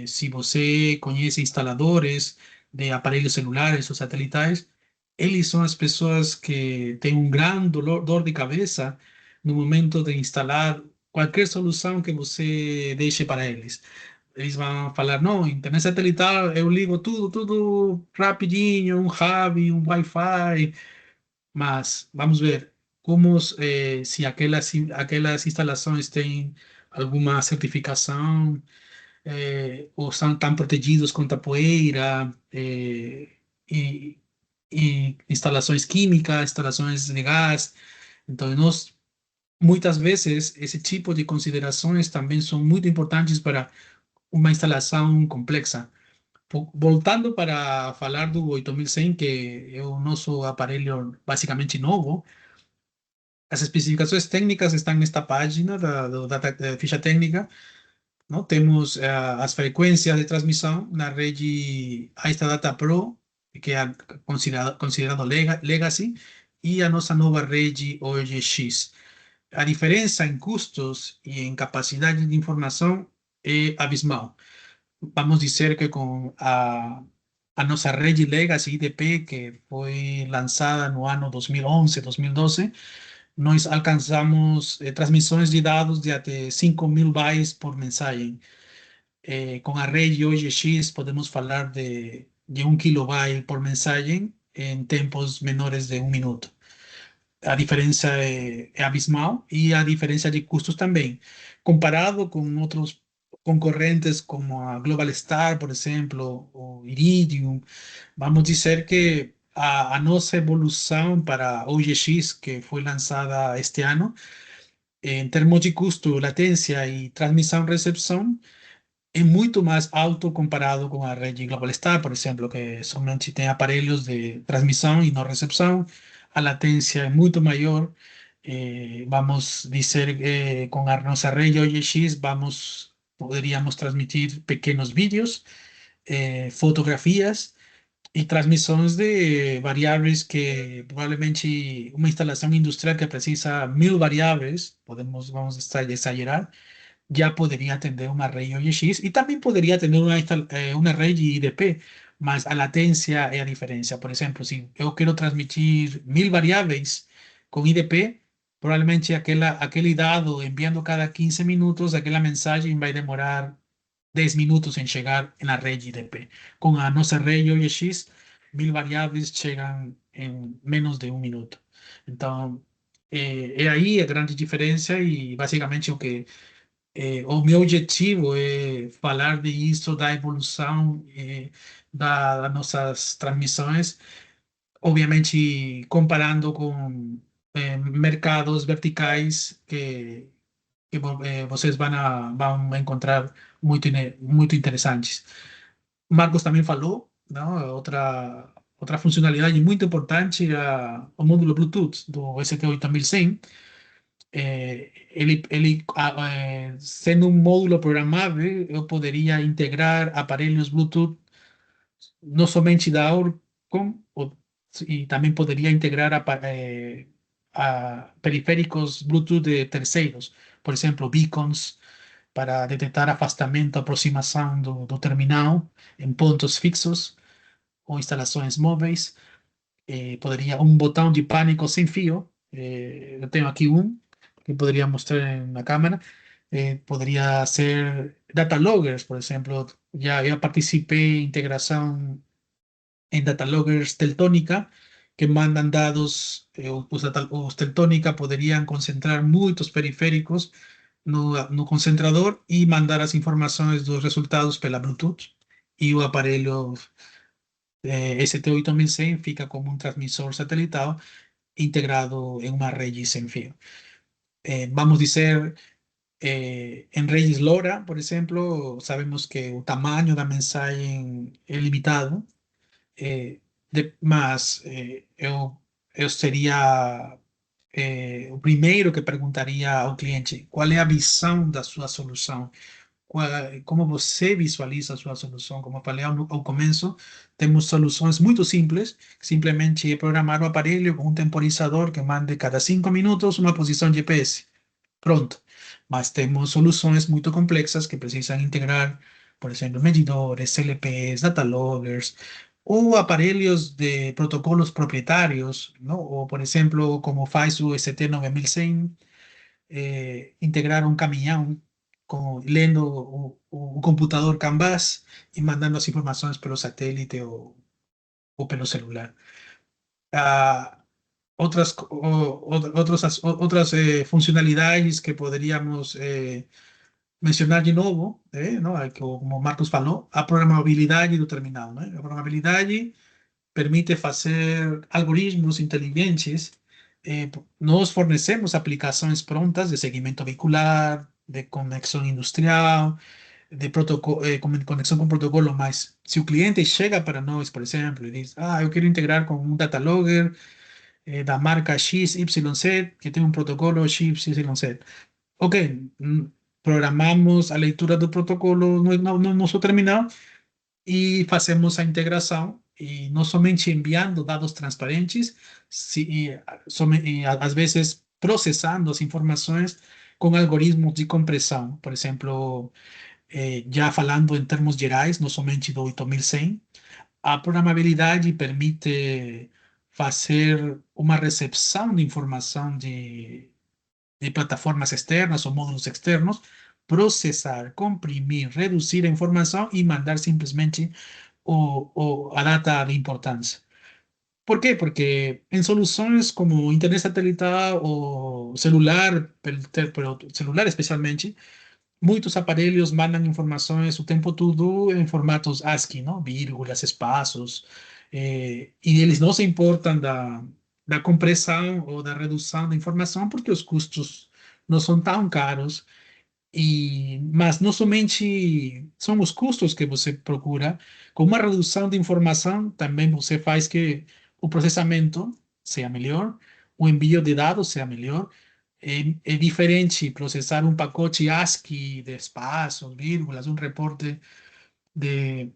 Se você conhece instaladores de aparelhos celulares ou satelitais, eles são as pessoas que têm um grande dor de cabeça no momento de instalar qualquer solução que você deixe para eles. Eles vão falar, não, internet satelital, eu ligo tudo rapidinho, um hub, um Wi-Fi, mas vamos ver se aquelas instalações têm alguma certificação, ou são tão protegidos contra poeira, e, e instalações químicas, instalações de gás. Então, muitas vezes, esse tipo de considerações também são muito importantes para uma instalação complexa. Voltando para falar do 8100, que é o nosso aparelho basicamente novo, as especificações técnicas estão nesta página da ficha técnica, não? Temos as frequências de transmissão na rede Aista Data Pro, que é considerado Legacy, e a nossa nova rede OGX. A diferença em custos e em capacidade de informação é abismal. Vamos dizer que com a nossa rede Legacy IDP, que foi lançada no ano 2011, 2012, nós alcançamos transmissões de dados de até 5.000 bytes por mensagem. Com a rede OGX podemos falar de 1 kilobyte por mensagem em tempos menores de 1 minuto. A diferença é abismal e a diferença de custos também. Comparado com outros concorrentes como a Global Star, por exemplo, ou Iridium, vamos dizer que a nossa evolução para a OGX, que foi lançada este ano, em termos de custo, latência e transmissão-recepção, é muito mais alto comparado com a rede Global Star, por exemplo, que somente tem aparelhos de transmissão e não recepção. A latência é muito maior. Vamos dizer que com a nossa rede OGX poderíamos transmitir pequenos vídeos, fotografias e transmissões de variáveis que provavelmente uma instalação industrial que precisa 1.000 variáveis, vamos exagerar, já poderia atender uma rede OGX e também poderia atender uma rede IDP, mas a latência é a diferença. Por exemplo, se eu quero transmitir 1.000 variáveis com IDP, provavelmente aquele dado enviando cada 15 minutos, aquela mensagem vai demorar 10 minutos em chegar na rede IDP. Com a nossa rede OGX, 1.000 variáveis chegam em menos de 1 minuto. Então, é aí a grande diferença e basicamente o meu objetivo é falar disso, da evolução das nossas transmissões, obviamente comparando com mercados verticais que vocês vão encontrar muito interessantes. Marcos também falou, não? Outra funcionalidade muito importante é o módulo Bluetooth do ST8100. Sendo um módulo programável, eu poderia integrar aparelhos Bluetooth não somente da Orcom, e também poderia integrar a periféricos Bluetooth de terceiros, por exemplo, beacons para detectar afastamento, aproximação do terminal em pontos fixos ou instalações móveis. Poderia um botão de pânico sem fio. Eu tenho aqui um que poderia mostrar na câmera. Poderia ser data loggers, por exemplo. Eu participei em integração em data loggers Teltónica, que mandam dados. Os Teltónica poderiam concentrar muitos periféricos no concentrador e mandar as informações dos resultados pela Bluetooth. E o aparelho ST8100 fica como um transmissor satelital integrado em uma rede sem fio. Vamos dizer, em redes LoRa, por exemplo, sabemos que o tamanho da mensagem é limitado, mas eu seria o primeiro que perguntaria ao cliente qual é a visão da sua solução, como você visualiza a sua solução. Como eu falei ao começo, temos soluções muito simples, simplesmente programar o aparelho com um temporizador que mande cada 5 minutos uma posição GPS. Pronto. Mas temos soluções muito complexas que precisam integrar, por exemplo, medidores, CLPs, data loggers, ou aparelhos de protocolos proprietários, não? Ou, por exemplo, como faz o ST9100, integrar um caminhão lendo o computador Canvas e mandando as informações pelo satélite ou pelo celular. Ah, outras funcionalidades que poderíamos mencionar de novo, não? Como o Marcos falou, a programabilidade do terminal. Né? A programabilidade permite fazer algoritmos inteligentes. Nós fornecemos aplicações prontas de segmento veicular, de conexão industrial, de conexão com protocolo, mas se o cliente chega para nós, por exemplo, e diz, eu quero integrar com um data logger da marca XYZ, que tem um protocolo XYZ. Ok, programamos a leitura do protocolo no nosso terminal e fazemos a integração, e não somente enviando dados transparentes, e às vezes processando as informações com algoritmos de compressão. Por exemplo, já falando em termos gerais, não somente do 8100, a programabilidade permite fazer uma recepção de informação de plataformas externas ou módulos externos, processar, comprimir, reduzir a informação e mandar simplesmente a data de importância. ¿Por quê? Porque em soluções como internet satelital ou celular, pero celular especialmente, muitos aparelhos mandam informações o tempo todo em formatos ASCII, não? Vírgulas, espaços, e eles não se importam da compressão ou da redução da informação porque os custos não são tão caros. Mas não somente são os custos que você procura, com uma redução de informação também você faz que o processamento seja melhor, o envio de dados seja melhor. É diferente processar um pacote ASCII de espaços, vírgulas, um reporte de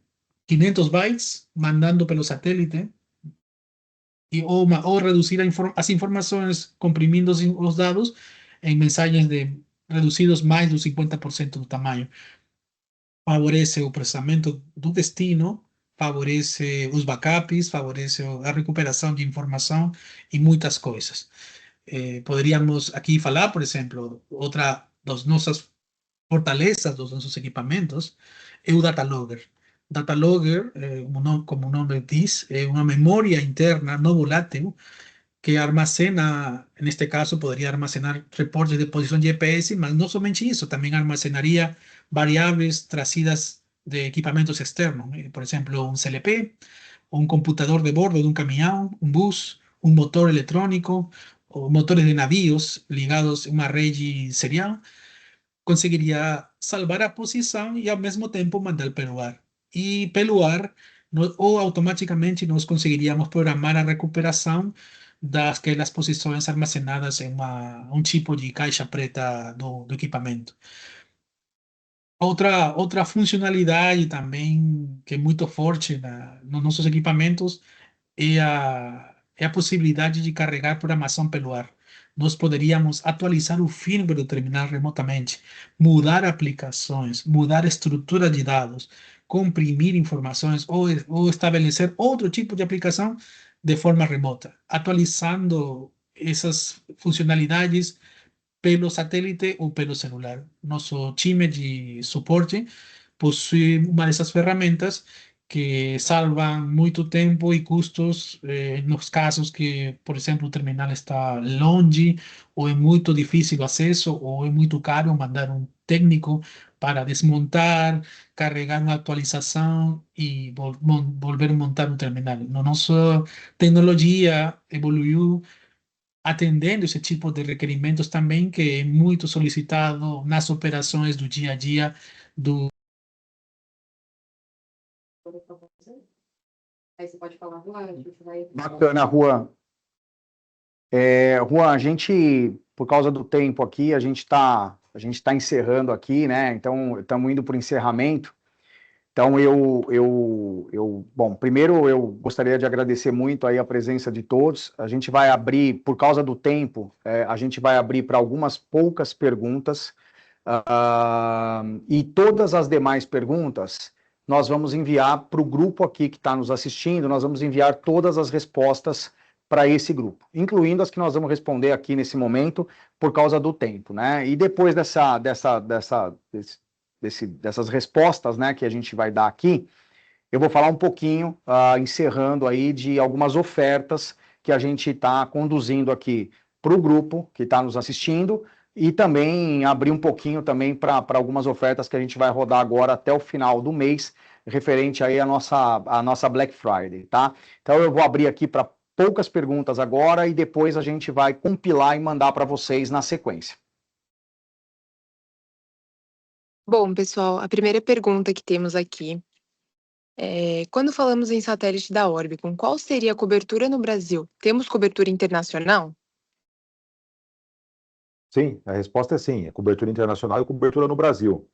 500 bytes mandando pelo satélite, ou reduzir as informações comprimindo os dados em mensagens reduzidos mais do 50% do tamanho. Favorece o processamento do destino, favorece os backups, favorece a recuperação de informação e muitas coisas. Poderíamos aqui falar, por exemplo, outra das nossas fortalezas, dos nossos equipamentos, é o Data Logger. Data Logger, como o nome diz, é uma memória interna não volátil que armazena, neste caso, poderia armazenar reportes de posição de GPS, mas não somente isso, também armazenaria variáveis trazidas de equipamentos externos, por exemplo, um CLP, um computador de bordo de um caminhão, um bus, um motor eletrônico, ou motores de navios ligados a uma rede serial, conseguiria salvar a posição e, ao mesmo tempo, mandar pelo ar. E pelo ar, ou automaticamente, nós conseguiríamos programar a recuperação daquelas posições armazenadas em um tipo de caixa preta do equipamento. Outra funcionalidade também que é muito forte nos nossos equipamentos é a possibilidade de carregar programação pelo ar. Nós poderíamos atualizar o firmware do terminal remotamente, mudar aplicações, mudar estrutura de dados, comprimir informações ou estabelecer outro tipo de aplicação de forma remota, atualizando essas funcionalidades pelo satélite ou pelo celular. Nosso time de suporte possui uma dessas ferramentas que salvam muito tempo e custos nos casos que, por exemplo, o terminal está longe, ou é muito difícil o acesso, ou é muito caro mandar um técnico para desmontar, carregar uma atualização e volver a montar um terminal. Nossa tecnologia evoluiu atendendo esse tipo de requerimentos também, que é muito solicitado nas operações do dia a dia do. Aí você pode falar, Juan, a gente vai... Bacana, Juan. Juan, a gente, por causa do tempo aqui, a gente está a gente está encerrando aqui, né? Então, estamos indo para o encerramento. Então, bom, primeiro eu gostaria de agradecer muito aí a presença de todos. A gente vai abrir, por causa do tempo, a gente vai abrir para algumas poucas perguntas, e todas as demais perguntas nós vamos enviar para o grupo aqui que está nos assistindo, nós vamos enviar todas as respostas para esse grupo, incluindo as que nós vamos responder aqui nesse momento, por causa do tempo, né? E depois dessas respostas, né, que a gente vai dar aqui, eu vou falar um pouquinho, encerrando aí, de algumas ofertas que a gente está conduzindo aqui para o grupo que está nos assistindo, e também abrir um pouquinho também para algumas ofertas que a gente vai rodar agora até o final do mês, referente aí à nossa Black Friday, tá? Então eu vou abrir aqui para poucas perguntas agora e depois a gente vai compilar e mandar para vocês na sequência. Bom, pessoal, a primeira pergunta que temos aqui é: quando falamos em satélite da Orbicon, qual seria a cobertura no Brasil? Temos cobertura internacional? Sim, a resposta é sim, é cobertura internacional e cobertura no Brasil,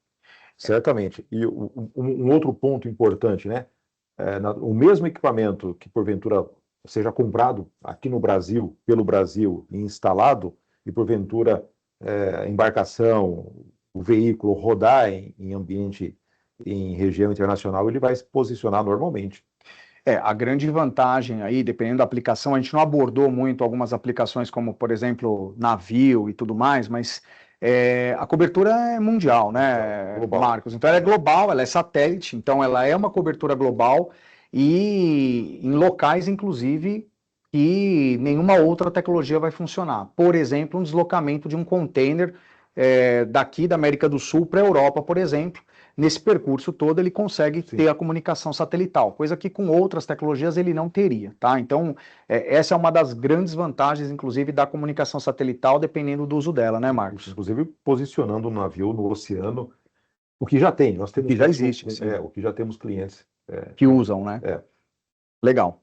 certamente. E um outro ponto importante, né? O mesmo equipamento que porventura seja comprado aqui no Brasil, pelo Brasil, e instalado, e porventura a embarcação, o veículo rodar em ambiente, em região internacional, ele vai se posicionar normalmente. A grande vantagem aí, dependendo da aplicação, a gente não abordou muito algumas aplicações como, por exemplo, navio e tudo mais, mas a cobertura é mundial, né, global. Marcos? Então ela é global, ela é satélite, então ela é uma cobertura global e em locais, inclusive, que nenhuma outra tecnologia vai funcionar. Por exemplo, um deslocamento de um container daqui da América do Sul para a Europa, por exemplo. Nesse percurso todo ele consegue ter a comunicação satelital, coisa que com outras tecnologias ele não teria, tá? Então, essa é uma das grandes vantagens, inclusive, da comunicação satelital, dependendo do uso dela, né, Marcos? Inclusive, posicionando o navio no oceano, o que já tem, nós temos... O que já existe, sim. O que já temos clientes... que usam, né? Legal.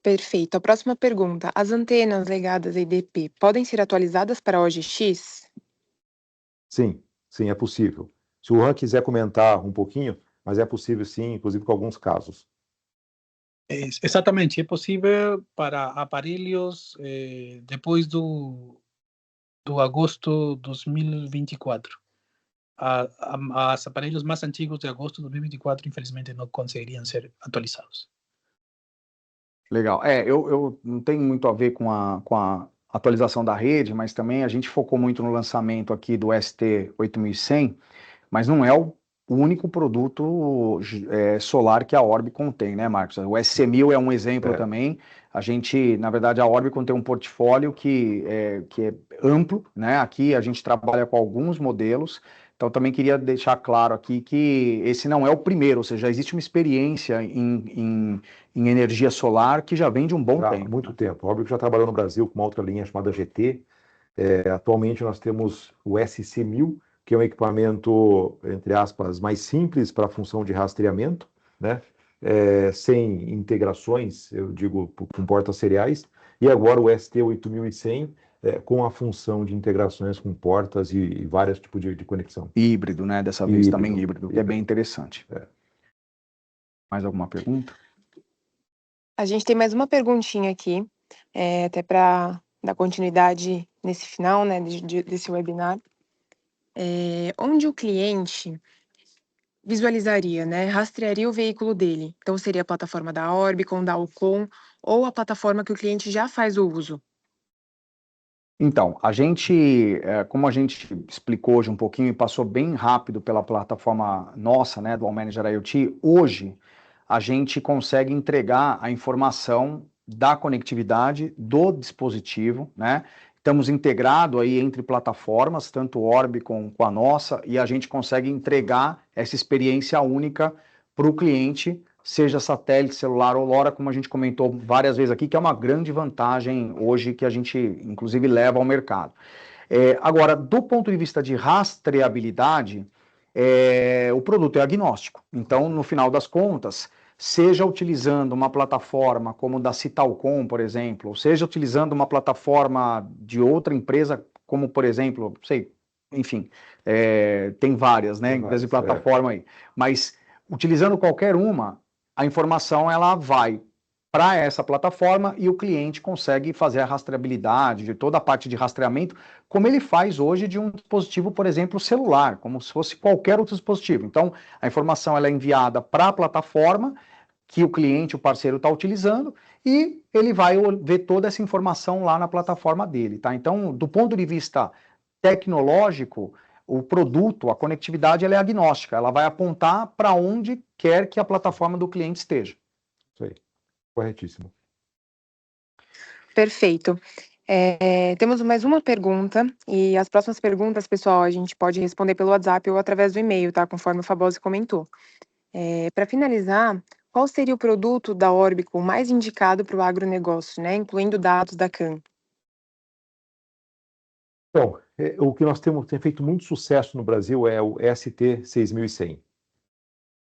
Perfeito. A próxima pergunta: as antenas ligadas a EDP podem ser atualizadas para OGX? Sim, sim, é possível. Se o Juan quiser comentar um pouquinho, mas é possível sim, inclusive com alguns casos. Exatamente, é possível para aparelhos depois do agosto de 2024. Os aparelhos mais antigos de agosto de 2024, infelizmente, não conseguiriam ser atualizados. Legal. Eu não tenho muito a ver com a atualização da rede, mas também a gente focou muito no lançamento aqui do ST8100, mas não é o único produto solar que a Orbicon tem, né, Marcos? O SC1000 é um exemplo também. A gente, na verdade, a Orbicon tem um portfólio que é amplo, né? Aqui a gente trabalha com alguns modelos. Então, também queria deixar claro aqui que esse não é o primeiro, ou seja, já existe uma experiência em energia solar que já vem de um bom tempo. Muito tempo. A Orbicon já trabalhou no Brasil com uma outra linha chamada GT. Atualmente nós temos o SC1000, que é um equipamento, entre aspas, mais simples para a função de rastreamento, né? Sem integrações, eu digo, com portas seriais. E agora o ST8100, com a função de integrações com portas e vários tipos de conexão. Híbrido, né? Dessa vez também híbrido, que é bem interessante. Mais alguma pergunta? A gente tem mais uma perguntinha aqui, até para dar continuidade nesse final, né, desse webinar. Onde o cliente visualizaria, né, rastrearia o veículo dele? Então, seria a plataforma da Orbicon, da Alcon, ou a plataforma que o cliente já faz o uso? Então, a gente, como a gente explicou hoje um pouquinho e passou bem rápido pela plataforma nossa, né, do All Manager IoT, hoje a gente consegue entregar a informação da conectividade do dispositivo, né? Estamos integrados aí entre plataformas, tanto o Orbicon com a nossa, e a gente consegue entregar essa experiência única para o cliente, seja satélite, celular ou LoRa, como a gente comentou várias vezes aqui, que é uma grande vantagem hoje que a gente, inclusive, leva ao mercado. Agora, do ponto de vista de rastreabilidade, o produto é agnóstico. Então, no final das contas, seja utilizando uma plataforma como da Citalcom, por exemplo, seja utilizando uma plataforma de outra empresa como por exemplo, sei, enfim, tem várias, né, empresas de plataforma aí, mas utilizando qualquer uma, a informação ela vai para essa plataforma e o cliente consegue fazer a rastreabilidade de toda a parte de rastreamento, como ele faz hoje de um dispositivo, por exemplo, celular, como se fosse qualquer outro dispositivo. Então, a informação ela é enviada para a plataforma que o cliente, o parceiro está utilizando, e ele vai ver toda essa informação lá na plataforma dele, tá? Então, do ponto de vista tecnológico, o produto, a conectividade, ela é agnóstica, ela vai apontar para onde quer que a plataforma do cliente esteja. Isso aí, corretíssimo. Perfeito. Temos mais uma pergunta, e as próximas perguntas, pessoal, a gente pode responder pelo WhatsApp ou através do e-mail, tá? Conforme o Fabozzi comentou. Para finalizar, qual seria o produto da Orbicon mais indicado para o agronegócio, né? Incluindo dados da CAN? Então, o que nós tem feito muito sucesso no Brasil é o ST6100.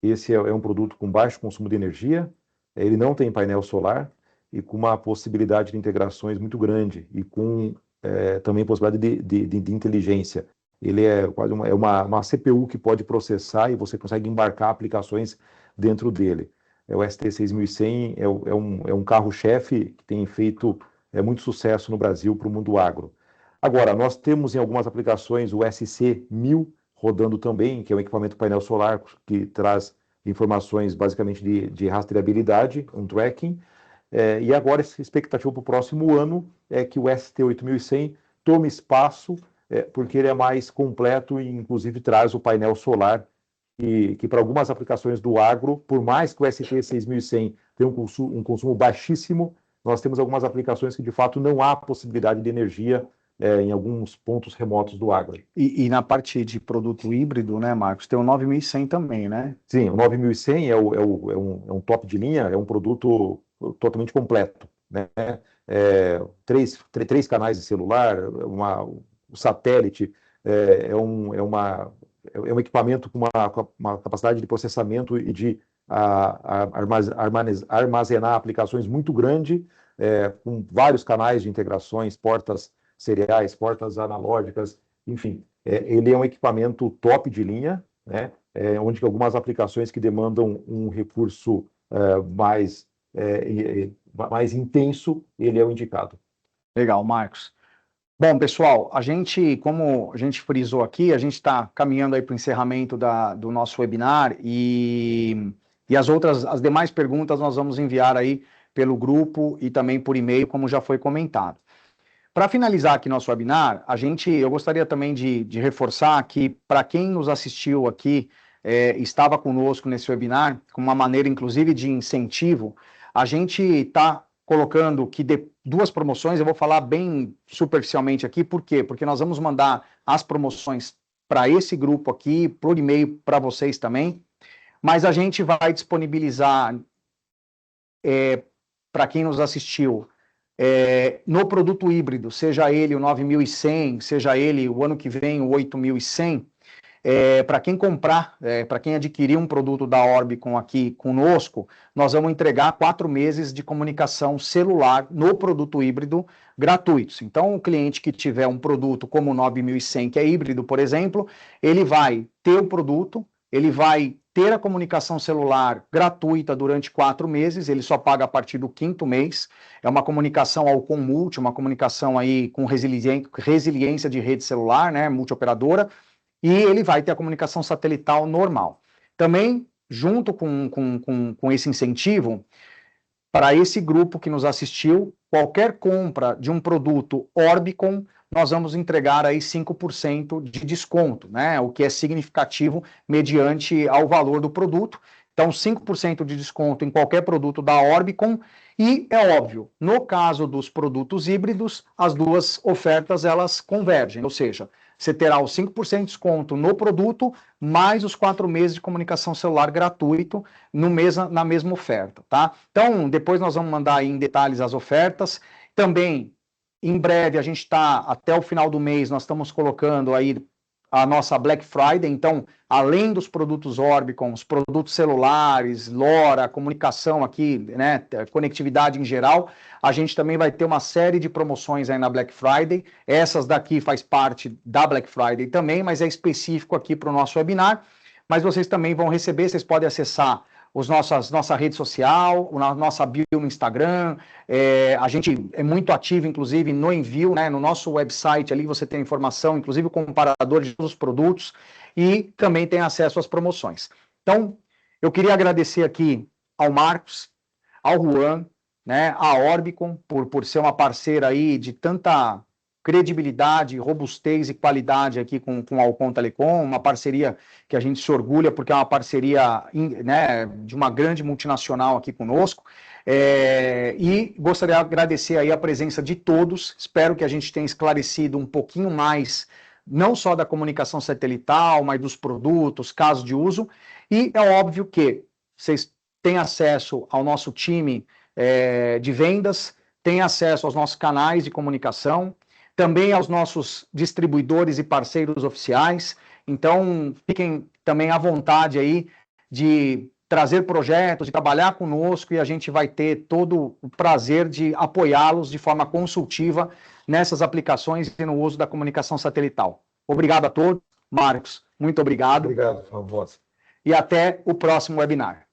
Esse é um produto com baixo consumo de energia, ele não tem painel solar e com uma possibilidade de integrações muito grande e com também possibilidade de inteligência. Ele é quase uma CPU que pode processar e você consegue embarcar aplicações dentro dele. O ST6100 é um carro-chefe que tem feito muito sucesso no Brasil para o mundo agro. Agora, nós temos em algumas aplicações o SC1000 rodando também, que é um equipamento painel solar que traz informações basicamente de rastreabilidade, um tracking. E agora, essa expectativa para o próximo ano é que o ST8100 tome espaço, porque ele é mais completo e, inclusive, traz o painel solar, que para algumas aplicações do agro, por mais que o ST6100 tenha um consumo baixíssimo, nós temos algumas aplicações que, de fato, não há possibilidade de energia em alguns pontos remotos do agro. E na parte de produto híbrido, né, Marcos, tem o 9100 também, né? Sim, o 9100 é um top de linha, é um produto totalmente completo, né? Três canais de celular, o satélite, é um equipamento com uma capacidade de processamento e de armazenar aplicações muito grande, com vários canais de integrações, portas seriais, portas analógicas, enfim, ele é um equipamento top de linha, né? Onde algumas aplicações que demandam um recurso mais intenso, ele é o indicado. Legal, Marcos. Bom, pessoal, como a gente frisou aqui, a gente está caminhando aí para o encerramento do nosso webinar e as demais perguntas nós vamos enviar aí pelo grupo e também por e-mail, como já foi comentado. Para finalizar aqui nosso webinar, eu gostaria também de reforçar que, para quem nos assistiu aqui, estava conosco nesse webinar, com uma maneira, inclusive, de incentivo, a gente está colocando duas promoções, eu vou falar bem superficialmente aqui, por quê? Porque nós vamos mandar as promoções para esse grupo aqui, por e-mail para vocês também, mas a gente vai disponibilizar, para quem nos assistiu, no produto híbrido, seja ele o 9100, seja ele o ano que vem o 8100, para quem comprar, para quem adquirir um produto da Orbicon aqui conosco, nós vamos entregar 4 meses de comunicação celular no produto híbrido gratuitos. Então, o cliente que tiver um produto como o 9100, que é híbrido, por exemplo, ele vai ter o produto, ele vai ter a comunicação celular gratuita durante 4 meses, ele só paga a partir do 5º mês, é uma comunicação ao Multi, uma comunicação aí com resiliência de rede celular, né, multioperadora, e ele vai ter a comunicação satelital normal. Também, junto com esse incentivo, para esse grupo que nos assistiu, qualquer compra de um produto Orbicon, nós vamos entregar aí 5% de desconto, né? O que é significativo mediante ao valor do produto. Então, 5% de desconto em qualquer produto da Orbicon. E é óbvio, no caso dos produtos híbridos, as duas ofertas elas convergem, ou seja, você terá os 5% de desconto no produto, mais os 4 meses de comunicação celular gratuito na mesma oferta, tá? Então, depois nós vamos mandar aí em detalhes as ofertas. Também, em breve, a gente está, até o final do mês, nós estamos colocando aí a nossa Black Friday. Então, além dos produtos Orbicon, os produtos celulares, LoRa, comunicação aqui, né, conectividade em geral, a gente também vai ter uma série de promoções aí na Black Friday. Essas daqui faz parte da Black Friday também, mas é específico aqui para o nosso webinar. Mas vocês também vão receber, vocês podem acessar nossa rede social, nossa bio no Instagram, a gente é muito ativo, inclusive, no envio, né, no nosso website ali você tem informação, inclusive o comparador de todos os produtos, e também tem acesso às promoções. Então, eu queria agradecer aqui ao Marcos, ao Juan, né, à Orbicon, por ser uma parceira aí de tanta credibilidade, robustez e qualidade aqui com a Alcon Telecom, uma parceria que a gente se orgulha, porque é uma parceria, né, de uma grande multinacional aqui conosco, e gostaria de agradecer aí a presença de todos, espero que a gente tenha esclarecido um pouquinho mais, não só da comunicação satelital, mas dos produtos, casos de uso, e é óbvio que vocês têm acesso ao nosso time de vendas, têm acesso aos nossos canais de comunicação, também aos nossos distribuidores e parceiros oficiais. Então, fiquem também à vontade aí de trazer projetos, de trabalhar conosco, e a gente vai ter todo o prazer de apoiá-los de forma consultiva nessas aplicações e no uso da comunicação satelital. Obrigado a todos. Marcos, muito obrigado. Obrigado, Favosa. E até o próximo webinar.